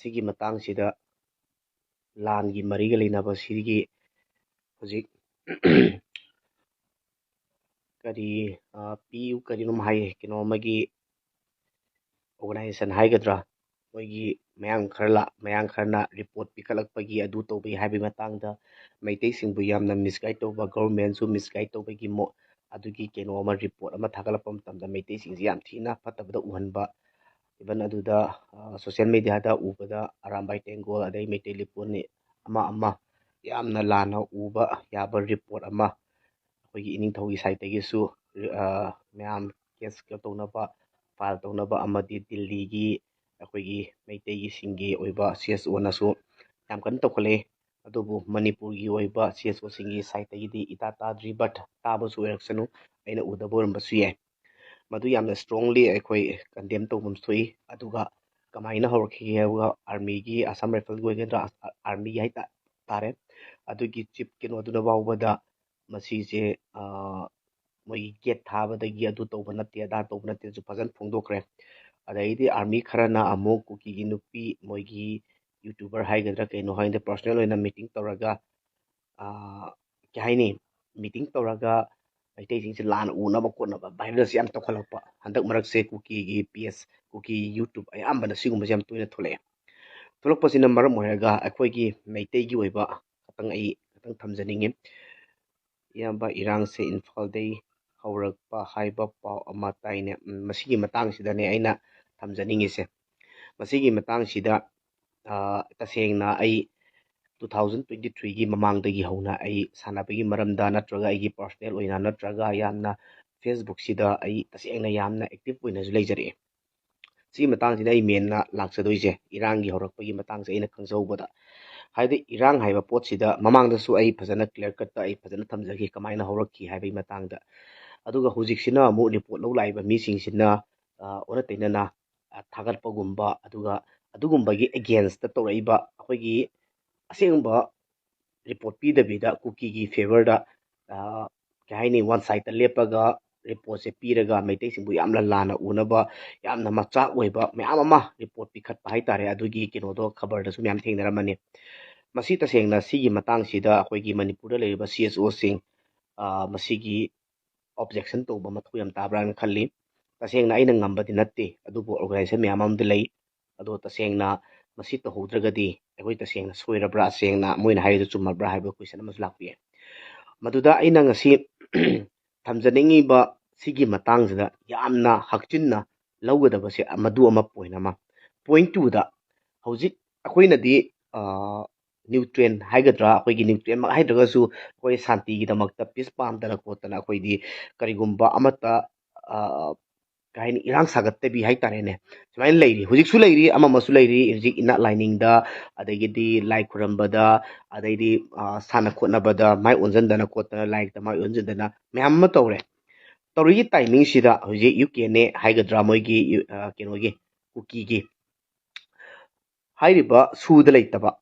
ꯁꯤꯒꯤ ꯃꯇꯥꯡꯁꯤꯗ ꯂꯥꯟꯒꯤ ꯃꯔꯤꯒ ꯂꯩꯅꯕ ꯁꯤꯒꯤ ꯍꯧꯖꯤꯛ ꯀꯔꯤ ꯄꯤꯌꯨ ꯀꯔꯤꯅꯣꯝ ꯍꯥꯏꯌꯦ ꯀꯩꯅꯣ ꯑꯃꯒꯤ ꯑꯣꯔꯒꯅꯥꯏꯖꯦꯁꯟ ꯍꯥꯏꯒꯗ꯭ꯔꯥ ꯃꯣꯏꯒꯤ ꯃꯌꯥꯝ ꯈꯔꯅ ꯔꯤꯄꯣꯔꯠ ꯄꯤꯈꯠꯂꯛꯄꯒꯤ ꯑꯗꯨ ꯇꯧꯕꯒꯤ ꯍꯥꯏꯕꯒꯤ ꯃꯇꯥꯡꯗ ꯃꯩꯇꯩꯁꯤꯡꯕꯨ ꯌꯥꯝꯅ ꯃꯤꯁꯒꯥꯏꯠ ꯇꯧꯕ ꯒꯣꯔꯃꯦꯟꯁꯨ ꯃꯤꯁꯒꯥꯏꯠ ꯇꯧꯕꯒꯤ ꯑꯗꯨꯒꯤ ꯀꯩꯅꯣ ꯑꯃ ꯔꯤꯄꯣꯔꯠ ꯑꯃ ꯊꯥꯒꯠꯂꯛꯄ ꯃꯇꯝꯗ ꯃꯩꯇꯩꯁꯤꯡꯁꯤ ꯌꯥꯝ ꯊꯤꯅ ꯐꯠꯇꯕꯗ ꯎꯍꯟꯕ ꯏꯚꯟ ꯑꯗꯨꯗ ꯁꯣꯁꯤꯌꯦꯜ ꯃꯦꯗꯤꯌꯥꯗ ꯎꯕꯗ ꯑꯔꯥꯝꯕꯥꯏ ꯇꯦꯡꯒꯣꯜ ꯑꯗꯩ ꯃꯩꯇꯩ ꯂꯤꯄꯣꯟꯅꯤ ꯑꯃ ꯌꯥꯝꯅ ꯂꯥꯟꯅ ꯎꯕ ꯌꯥꯕ ꯔꯤꯄꯣꯔꯠ ꯑꯃ ꯑꯩꯈꯣꯏꯒꯤ ꯏꯅꯤꯡꯊꯧꯒꯤ ꯁꯥꯏꯠꯇꯒꯤꯁꯨ ꯃꯌꯥꯝ ꯀꯦꯁ ꯇꯧꯅꯕ ꯐꯥꯏꯜ ꯇꯧꯅꯕ ꯑꯃꯗꯤ ꯗꯤꯜꯂꯤꯒꯤ ꯑꯩꯈꯣꯏꯒꯤ ꯃꯩꯇꯩꯒꯤꯁꯤꯡꯒꯤ ꯑꯣꯏꯕ CSOꯅꯁꯨ ꯌꯥꯝ ꯀꯟꯅ ꯇꯧꯈꯠꯂꯛꯏ ꯑꯗꯨꯕꯨ ꯃꯅꯤꯄꯨꯔꯒꯤ ꯑꯣꯏꯕ CSOꯁꯤꯡꯒꯤ ꯁꯥꯏꯠꯇꯒꯤꯗꯤ ꯏꯇꯥ ꯇꯥꯗ꯭ꯔꯤ ꯕꯠ ꯇꯥꯕꯁꯨ ꯑꯣꯏꯔꯛꯁꯅꯨ ꯑꯩꯅ ꯎꯗꯕ ꯑꯣꯏꯔꯝꯕꯁꯨ ꯌꯥꯏ ꯃꯗꯨ ꯌꯥꯝꯅ ꯁꯇ꯭ꯔꯣꯡꯂꯤ ꯑꯩꯈꯣꯏ ꯀꯟꯗꯦꯝ ꯇꯧꯐꯝ ꯊꯣꯛꯏ ꯑꯗꯨꯒ ꯀꯃꯥꯏꯅ ꯍꯧꯔꯛꯈꯤꯒꯦ ꯍꯥꯏꯕꯒ ꯑꯥꯔꯃꯤꯒꯤ ꯑꯁꯥꯝ ꯔꯥꯏꯐꯜꯒꯤ ꯑꯣꯏꯒꯗ꯭ꯔꯥ ꯑꯥꯔꯃꯤꯒꯤ ꯍꯥꯏꯇꯥꯔꯦ ꯑꯗꯨꯒꯤ ꯆꯤꯞ ꯀꯩꯅꯣꯗꯨꯅ ꯐꯥꯎꯕꯗ ꯃꯁꯤꯁꯦ ꯃꯣꯏꯒꯤ ꯒꯦꯠ ꯊꯥꯕꯗꯒꯤ ꯑꯗꯨ ꯇꯧꯕ ꯅꯠꯇꯦ ꯑꯗꯥ ꯇꯧꯕ ꯅꯠꯇꯦꯁꯨ ꯐꯖꯅ ꯐꯣꯡꯗꯣꯛꯈ꯭ꯔꯦ ꯑꯗꯩꯗꯤ ꯑꯥꯔꯃꯤ ꯈꯔꯅ ꯑꯃꯨꯛ ꯀꯨꯀꯤꯒꯤ ꯅꯨꯄꯤ ꯃꯣꯏꯒꯤ ꯌꯨꯇꯨꯕꯔ ꯍꯥꯏꯒꯗ꯭ꯔꯥ ꯀꯩꯅꯣ ꯍꯥꯏꯒꯗ꯭ꯔꯥ ꯄꯔꯁꯣꯅꯦꯜ ꯑꯣꯏꯅ ꯃꯤꯇꯤꯡ ꯇꯧꯔꯒ ꯀꯩ ꯍꯥꯏꯅꯤ ꯃꯤꯇꯤꯡ ꯇꯧꯔꯒ ꯃꯩꯇꯩꯁꯤꯡꯁꯦ ꯂꯥꯟꯅ ꯎꯅꯕ ꯈꯣꯠꯅꯕ ꯚꯥꯏꯔꯦꯜꯁꯦ ꯌꯥꯝ ꯇꯧꯈꯠꯂꯛꯄ ꯍꯟꯗꯛ ꯃꯔꯛꯁꯦ ꯀꯨꯀꯤꯒꯤ ꯄꯦꯖ ꯀꯨꯀꯤ ꯌꯨꯇꯨꯕ ꯑꯌꯥꯝꯕꯅ ꯁꯤꯒꯨꯝꯕꯁꯦ ꯌꯥꯝ ꯇꯣꯏꯅ ꯊꯣꯛꯂꯛꯄꯁꯤꯅ ꯃꯔꯝ ꯑꯣꯏꯔꯒ ꯑꯩꯈꯣꯏꯒꯤ ꯃꯩꯇꯩꯒꯤ ꯑꯣꯏꯕ ꯈꯤꯇꯪ ꯊꯝꯖꯅꯤꯡꯉꯤ ꯏꯌꯥꯝꯕ ꯏꯔꯥꯡꯁꯦ ꯏꯝꯐꯥꯜꯗꯩ ꯍꯧꯔꯛꯄ ꯍꯥꯏꯕ ꯄꯥꯎ ꯑꯃ ꯇꯥꯏꯅꯦ ꯃꯁꯤꯒꯤ ꯃꯇꯥꯡꯁꯤꯗꯅꯦ ꯑꯩꯅ ꯊꯝꯖꯅꯤꯡꯉꯤꯁꯦ ꯃꯁꯤꯒꯤ ꯃꯇꯥꯡꯁꯤꯗ ꯇꯁꯦꯡꯅ ꯑꯩ 2023ꯒꯤ ꯃꯃꯥꯡꯗꯒꯤ ꯍꯧꯅ ꯑꯩ ꯁꯥꯟꯅꯕꯒꯤ ꯃꯔꯝꯗ ꯅꯠꯇ꯭ꯔꯒ ꯑꯩꯒꯤ ꯄꯔꯁꯣꯅꯦꯜ ꯑꯣꯏꯅ ꯅꯠꯇ꯭ꯔꯒ ꯌꯥꯝꯅ ꯐꯦꯁꯕꯨꯛꯁꯤꯗ ꯑꯩ ꯇꯁꯦꯡꯅ ꯌꯥꯝꯅ ꯑꯦꯛꯇꯤꯚ ꯑꯣꯏꯅꯁꯨ ꯂꯩꯖꯔꯛꯑꯦ ꯁꯤꯒꯤ ꯃꯇꯥꯡꯁꯤꯗ ꯑꯩ ꯃꯦꯟꯅ ꯂꯥꯛꯆꯗꯣꯏꯁꯦ ꯏꯔꯥꯡꯒꯤ ꯍꯧꯔꯛꯄꯒꯤ ꯃꯇꯥꯡꯁꯦ ꯑꯩꯅ ꯈꯪꯖꯍꯧꯕꯗ ꯍꯥꯏꯗꯤ ꯏꯔꯥꯡ ꯍꯥꯏꯕ ꯄꯣꯠꯁꯤꯗ ꯃꯃꯥꯡꯗꯁꯨ ꯑꯩ ꯐꯖꯅ ꯀ꯭ꯂꯤꯌꯔ ꯀꯠꯇ ꯑꯩ ꯐꯖꯅ ꯊꯝꯖꯈꯤ ꯀꯃꯥꯏꯅ ꯍꯧꯔꯛꯈꯤ ꯍꯥꯏꯕꯒꯤ ꯃꯇꯥꯡꯗ ꯑꯗꯨꯒ ꯍꯧꯖꯤꯛꯁꯤꯅ ꯑꯃꯨꯛ ꯔꯤꯄꯣꯔꯠ ꯂꯧ ꯂꯥꯛꯏꯕ ꯃꯤꯁꯤꯡꯁꯤꯅ ꯑꯣꯟꯅ ꯇꯩꯅꯅ ꯊꯥꯒꯠꯄꯒꯨꯝꯕ ꯑꯗꯨꯒ ꯑꯗꯨꯒꯨꯝꯕꯒꯤ ꯑꯦꯒꯦꯟꯁꯇ ꯇꯧꯔꯛꯏꯕ ꯑꯩꯈꯣꯏꯒꯤ ꯑꯁꯦꯡꯕ ꯔꯤꯄꯣꯔꯠ ꯄꯤꯗꯕꯤꯗ ꯀꯨꯀꯤꯒꯤ ꯐꯦꯚꯔꯗ ꯀꯩ ꯍꯥꯏꯅꯤ ꯋꯥꯟ ꯁꯥꯏꯗꯇ ꯂꯦꯞꯄꯒ ꯔꯤꯄꯣꯔꯠꯁꯦ ꯄꯤꯔꯒ ꯃꯩꯇꯩꯁꯤꯡꯕꯨ ꯌꯥꯝꯅ ꯂꯥꯟꯅ ꯎꯅꯕ ꯌꯥꯝꯅ ꯃꯆꯥꯛ ꯑꯣꯏꯕ ꯃꯌꯥꯝ ꯑꯃ ꯔꯤꯄꯣꯔꯠ ꯄꯤꯈꯠꯄ ꯍꯥꯏꯇꯥꯔꯦ ꯑꯗꯨꯒꯤ ꯀꯩꯅꯣꯗꯣ ꯈꯕꯔꯗꯁꯨ ꯃꯌꯥꯝ ꯊꯦꯡꯅꯔꯝꯃꯅꯤ ꯃꯁꯤ ꯇꯁꯦꯡꯅ ꯁꯤꯒꯤ ꯃꯇꯥꯡꯁꯤꯗ ꯑꯩꯈꯣꯏꯒꯤ ꯃꯅꯤꯄꯨꯔꯗ ꯂꯩꯔꯤꯕ CSOꯁꯤꯡ ꯃꯁꯤꯒꯤ ꯑꯣꯕꯖꯦꯛꯁꯟ ꯇꯧꯕ ꯃꯊꯧ ꯌꯥꯝ ꯇꯥꯕ꯭ꯔꯥꯅ ꯈꯜꯂꯤ ꯇꯁꯦꯡꯅ ꯑꯩꯅ ꯉꯝꯕꯗꯤ ꯅꯠꯇꯦ ꯑꯗꯨꯕꯨ ꯑꯣꯔꯒꯅꯥꯏꯖꯦꯁꯟ ꯃꯌꯥꯝ ꯑꯃꯗꯤ ꯂꯩ ꯑꯗꯣ ꯇꯁꯦꯡꯅ ꯃꯁꯤ ꯇꯧꯍꯧꯗ꯭ꯔꯒꯗꯤ ꯑꯩꯈꯣꯏ ꯇꯁꯦꯡꯅ ꯁꯣꯏꯔꯕ꯭ꯔꯥ ꯁꯦꯡꯅ ꯃꯣꯏꯅ ꯍꯥꯏꯔꯤꯗꯨ ꯆꯨꯝꯃꯕ꯭ꯔꯥ ꯍꯥꯏꯕ ꯀꯣꯏꯁꯟ ꯑꯃꯁꯨ ꯂꯥꯛꯄ ꯌꯥꯏ ꯃꯗꯨꯗ ꯑꯩꯅ ꯉꯁꯤ ꯊꯝꯖꯅꯤꯡꯉꯤꯕ ꯁꯤꯒꯤ ꯃꯇꯥꯡꯁꯤꯗ ꯌꯥꯝꯅ ꯍꯛꯆꯤꯟꯅ ꯂꯧꯒꯗꯕꯁꯦ ꯃꯗꯨ ꯑꯃ ꯄꯣꯏꯟ ꯑꯃ ꯄꯣꯏꯟ 2ꯗ ꯍꯧꯖꯤꯛ ꯑꯩꯈꯣꯏꯅꯗꯤ ꯅ꯭ꯌꯨꯇ꯭ꯔꯦꯟ ꯍꯥꯏꯒꯗ꯭ꯔꯥ ꯑꯩꯈꯣꯏꯒꯤ ꯅ꯭ꯌꯨꯇ꯭ꯔꯦꯟꯃꯛ ꯍꯥꯏꯗ꯭ꯔꯒꯁꯨ ꯑꯩꯈꯣꯏ ꯁꯥꯟꯇꯤꯒꯤꯗꯃꯛꯇ ꯄꯤꯁ ꯄꯥꯝꯗꯅ ꯈꯣꯠꯇꯅ ꯑꯩꯈꯣꯏꯗꯤ ꯀꯔꯤꯒꯨꯝꯕ ꯑꯃꯠꯇ ꯀꯩ ꯍꯥꯏꯅꯤ ꯏꯔꯥꯡ ꯁꯥꯒꯠꯇꯕꯤ ꯍꯥꯏꯇꯥꯔꯦꯅꯦ ꯁꯨꯃꯥꯏꯅ ꯂꯩꯔꯤ ꯍꯧꯖꯤꯛꯁꯨ ꯂꯩꯔꯤ ꯑꯃꯁꯨ ꯂꯩꯔꯤ ꯍꯧꯖꯤꯛ ꯏꯅꯥꯠ ꯂꯥꯏꯅꯤꯡꯗ ꯑꯗꯒꯤꯗꯤ ꯂꯥꯏ ꯈꯨꯔꯝꯕꯗ ꯑꯗꯩꯗꯤ ꯁꯥꯟꯅ ꯈꯣꯠꯅꯕꯗ ꯃꯥꯏ ꯑꯣꯟꯁꯤꯟꯗꯅ ꯈꯣꯠꯇꯅ ꯂꯥꯏꯔꯤꯛꯇ ꯃꯥꯏ ꯑꯣꯟꯁꯤꯟꯗꯅ ꯃꯌꯥꯝ ꯑꯃ ꯇꯧꯔꯦ ꯇꯧꯔꯤꯒꯤ ꯇꯥꯏꯃꯤꯡꯁꯤꯗ ꯍꯧꯖꯤꯛ UKNA ꯍꯥꯏꯒꯗ꯭ꯔꯥ ꯃꯣꯏꯒꯤ ꯀꯩꯅꯣꯒꯤ ꯀꯨꯀꯤꯒꯤ ꯍꯥꯏꯔꯤꯕ ꯁꯨꯗ ꯂꯩꯇꯕ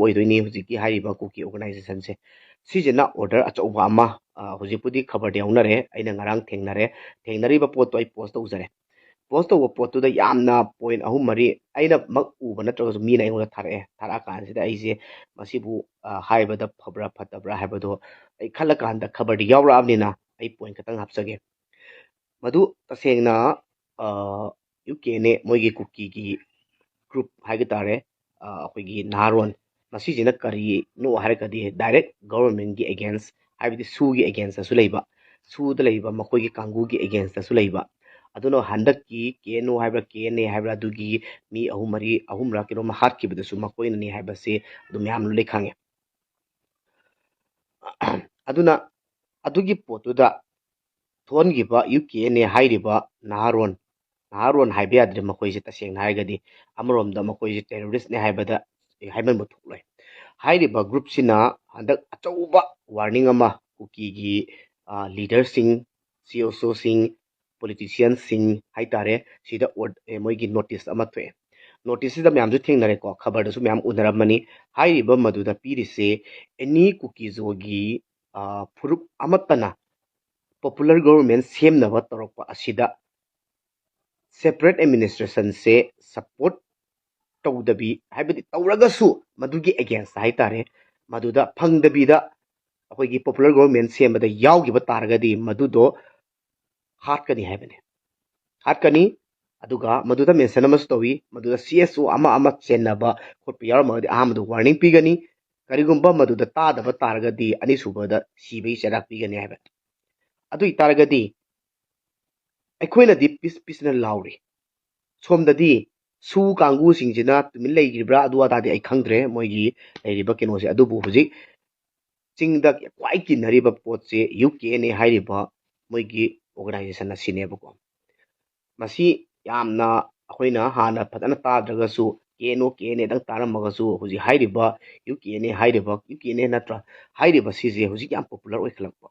ꯑꯣꯏꯗꯣꯏꯅꯤ ꯍꯧꯖꯤꯛꯀꯤ ꯍꯥꯏꯔꯤꯕ ꯀꯨꯀꯤ ꯑꯣꯔꯒꯅꯥꯏꯖꯦꯁꯟꯁꯦ ꯁꯤꯁꯤꯅ ꯑꯣꯔꯗꯔ ꯑꯆꯧꯕ ꯑꯃ ꯍꯧꯖꯤꯛꯄꯨꯗꯤ ꯈꯕꯔꯗ ꯌꯥꯎꯅꯔꯦ ꯑꯩꯅ ꯉꯔꯥꯡ ꯊꯦꯡꯅꯔꯤꯕ ꯄꯣꯠꯇꯣ ꯑꯩ ꯄꯣꯁ ꯇꯧꯖꯔꯦ ꯄꯣꯁ ꯇꯧꯕ ꯄꯣꯠꯇꯨꯗ ꯌꯥꯝꯅ ꯄꯣꯏꯟ 3-4 ꯑꯩꯅ ꯃꯛ ꯎꯕ ꯅꯠꯇ꯭ꯔꯒꯁꯨ ꯃꯤꯅ ꯑꯩꯉꯣꯟꯗ ꯊꯥꯔꯛꯑꯀꯥꯟꯁꯤꯗ ꯑꯩꯁꯦ ꯃꯁꯤꯕꯨ ꯍꯥꯏꯕꯗ ꯐꯕ꯭ꯔꯥ ꯐꯠꯇꯕ꯭ꯔꯥ ꯍꯥꯏꯕꯗꯣ ꯑꯩ ꯈꯜꯂꯀꯥꯟꯗ ꯈꯕꯔꯗ ꯌꯥꯎꯔꯛꯑꯕꯅꯤꯅ ꯑꯩ ꯄꯣꯏꯟ ꯈꯛꯇꯪ ꯍꯥꯞꯆꯒꯦ ꯃꯗꯨ ꯇꯁꯦꯡꯅ UKNA ꯃꯣꯏꯒꯤ ꯀꯨꯀꯤꯒꯤ ꯒ꯭ꯔꯨꯞ ꯍꯥꯏꯕ ꯇꯥꯔꯦ ꯑꯩꯈꯣꯏꯒꯤ ꯅꯍꯥꯔꯣꯟ ꯃꯁꯤꯁꯤꯅ ꯀꯔꯤꯅꯣ ꯍꯥꯏꯔꯒꯗꯤ ꯗꯥꯏꯔꯦꯛ ꯒꯣꯚꯔꯟꯃꯦꯟꯒꯤ ꯑꯦꯒꯦꯟꯁ ꯍꯥꯏꯕꯗꯤ ꯁꯨꯒꯤ ꯑꯦꯒꯦꯟꯁꯇꯁꯨ ꯂꯩꯕ ꯁꯨꯗ ꯂꯩꯕ ꯃꯈꯣꯏꯒꯤ ꯀꯥꯡꯕꯨꯒꯤ ꯑꯦꯒꯦꯟꯁꯇꯁꯨ ꯂꯩꯕ ꯑꯗꯨꯅ ꯍꯟꯗꯛꯀꯤ KNO ꯍꯥꯏꯕ꯭ꯔꯥ KNA ꯍꯥꯏꯕ꯭ꯔꯥ ꯑꯗꯨꯒꯤ ꯃꯤ 3-4 ꯀꯩꯅꯣꯝ ꯍꯥꯠꯈꯤꯕꯗꯁꯨ ꯃꯈꯣꯏꯅꯅꯤ ꯍꯥꯏꯕꯁꯤ ꯑꯗꯨꯝ ꯃꯌꯥꯝ ꯂꯣꯏ ꯈꯪꯉꯦ ꯑꯗꯨꯅ ꯑꯗꯨꯒꯤ ꯄꯣꯠꯇꯨꯗ ꯊꯣꯛꯍꯟꯈꯤꯕ UKNA ꯍꯥꯏꯔꯤꯕ ꯅꯍꯥꯔꯣꯟ ꯍꯥꯏꯕ ꯌꯥꯗ꯭ꯔꯦ ꯃꯈꯣꯏꯁꯦ ꯇꯁꯦꯡꯅ ꯍꯥꯏꯔꯒꯗꯤ ꯑꯃꯔꯣꯝꯗ ꯃꯈꯣꯏꯁꯦ ꯇꯦꯔꯣꯔꯤꯁꯅꯦ ꯍꯥꯏꯃꯟꯕ ꯊꯣꯛꯂꯣꯏ ꯍꯥꯏꯔꯤꯕ ꯒ꯭ꯔꯨꯞꯁꯤꯅ ꯍꯟꯗꯛ ꯑꯆꯧꯕ ꯋꯥꯔꯅꯤꯡ ꯑꯃ ꯀꯨꯀꯤꯒꯤ ꯂꯤꯗꯔꯁꯤꯡ CSOꯁꯤꯡ ꯄꯣꯂꯤꯇꯤꯁꯤꯌꯟꯁꯤꯡ ꯍꯥꯏꯇꯥꯔꯦ ꯁꯤꯗ ꯃꯣꯏꯒꯤ ꯅꯣꯇꯤꯁ ꯑꯃ ꯊꯣꯛꯑꯦ ꯅꯣꯇꯤꯁꯁꯤꯗ ꯃꯌꯥꯝꯁꯨ ꯊꯦꯡꯅꯔꯦꯀꯣ ꯈꯕꯔꯗꯁꯨ ꯃꯌꯥꯝ ꯎꯅꯔꯝꯃꯅꯤ ꯍꯥꯏꯔꯤꯕ ꯃꯗꯨꯗ ꯄꯤꯔꯤꯁꯦ ꯑꯦꯅꯤ ꯀꯨꯀꯤꯖꯣꯒꯤ ꯐꯨꯔꯨꯞ ꯑꯃꯠꯇꯅ ꯄꯣꯄꯨꯂꯔ ꯒꯣꯚꯔꯟꯃꯦꯟ ꯁꯦꯝꯅꯕ ꯇꯧꯔꯛꯄ ꯑꯁꯤꯗ ꯁꯦꯄꯔꯦꯠ ꯑꯦꯗꯃꯤꯅꯤꯁꯇ꯭ꯔꯦꯁꯟꯁꯦ ꯁꯞꯄꯣꯔꯠ ꯇꯧꯗꯕꯤ ꯍꯥꯏꯕꯗꯤ ꯇꯧꯔꯒꯁꯨ ꯃꯗꯨꯒꯤ ꯑꯦꯒꯦꯟꯁꯇ ꯍꯥꯏꯇꯥꯔꯦ ꯃꯗꯨꯗ ꯐꯪꯗꯕꯤꯗ ꯑꯩꯈꯣꯏꯒꯤ ꯄꯣꯄꯨꯂꯔ ꯒꯣꯚꯔꯟꯃꯦꯟꯠ ꯁꯦꯝꯕꯗ ꯌꯥꯎꯈꯤꯕ ꯇꯥꯔꯒꯗꯤ ꯃꯗꯨꯗꯣ ꯍꯥꯠꯀꯅꯤ ꯍꯥꯏꯕꯅꯤ ꯍꯥꯠꯀꯅꯤ ꯑꯗꯨꯒ ꯃꯗꯨꯗ ꯃꯦꯟꯁꯟ ꯑꯃꯁꯨ ꯇꯧꯏ ꯃꯗꯨꯗ CSO ꯑꯃ ꯆꯦꯟꯅꯕ ꯈꯣꯠꯄ ꯌꯥꯎꯔꯝꯃꯒꯗꯤ ꯑꯍꯥꯟꯕꯗ ꯋꯥꯔꯅꯤꯡ ꯄꯤꯒꯅꯤ ꯀꯔꯤꯒꯨꯝꯕ ꯃꯗꯨꯗ ꯇꯥꯗꯕ ꯇꯥꯔꯒꯗꯤ ꯑꯅꯤꯁꯨꯕꯗ ꯁꯤꯕꯒꯤ ꯆꯩꯔꯥꯛ ꯄꯤꯒꯅꯤ ꯍꯥꯏꯕ ꯑꯗꯨ ꯑꯣꯏꯇꯥꯔꯒꯗꯤ ꯑꯩꯈꯣꯏꯅꯗꯤ ꯄꯤꯁꯅ ꯂꯥꯎꯔꯤ ꯁꯣꯝꯗꯗꯤ ꯁꯨ ꯀꯥꯡꯕꯨꯁꯤꯡꯁꯤꯅ ꯇꯨꯃꯤꯟ ꯂꯩꯈꯤꯕ꯭ꯔꯥ ꯑꯗꯨ ꯑꯗꯥꯗꯤ ꯑꯩ ꯈꯪꯗ꯭ꯔꯦ ꯃꯣꯏꯒꯤ ꯂꯩꯔꯤꯕ ꯀꯩꯅꯣꯁꯦ ꯑꯗꯨꯕꯨ ꯍꯧꯖꯤꯛ ꯆꯤꯡꯗ ꯈ꯭ꯋꯥꯏ ꯀꯤꯟꯅꯔꯤꯕ ꯄꯣꯠꯁꯦ UKNA ꯍꯥꯏꯔꯤꯕ ꯃꯣꯏꯒꯤ ꯑꯣꯔꯒꯅꯥꯏꯖꯦꯁꯟ ꯑꯁꯤꯅꯦꯕꯀꯣ ꯃꯁꯤ ꯌꯥꯝꯅ ꯑꯩꯈꯣꯏꯅ ꯍꯥꯟꯅ ꯐꯖꯅ ꯇꯥꯗ꯭ꯔꯒꯁꯨ KNODꯪ ꯇꯥꯔꯝꯃꯒꯁꯨ ꯍꯧꯖꯤꯛ ꯍꯥꯏꯔꯤꯕ UKNA ꯍꯥꯏꯔꯤꯕ UKNA ꯅꯠꯇ꯭ꯔꯥ ꯍꯥꯏꯔꯤꯕ ꯁꯤꯁꯦ ꯍꯧꯖꯤꯛ ꯌꯥꯝ ꯄꯣꯄꯨꯂꯔ ꯑꯣꯏꯈꯠꯂꯛꯄ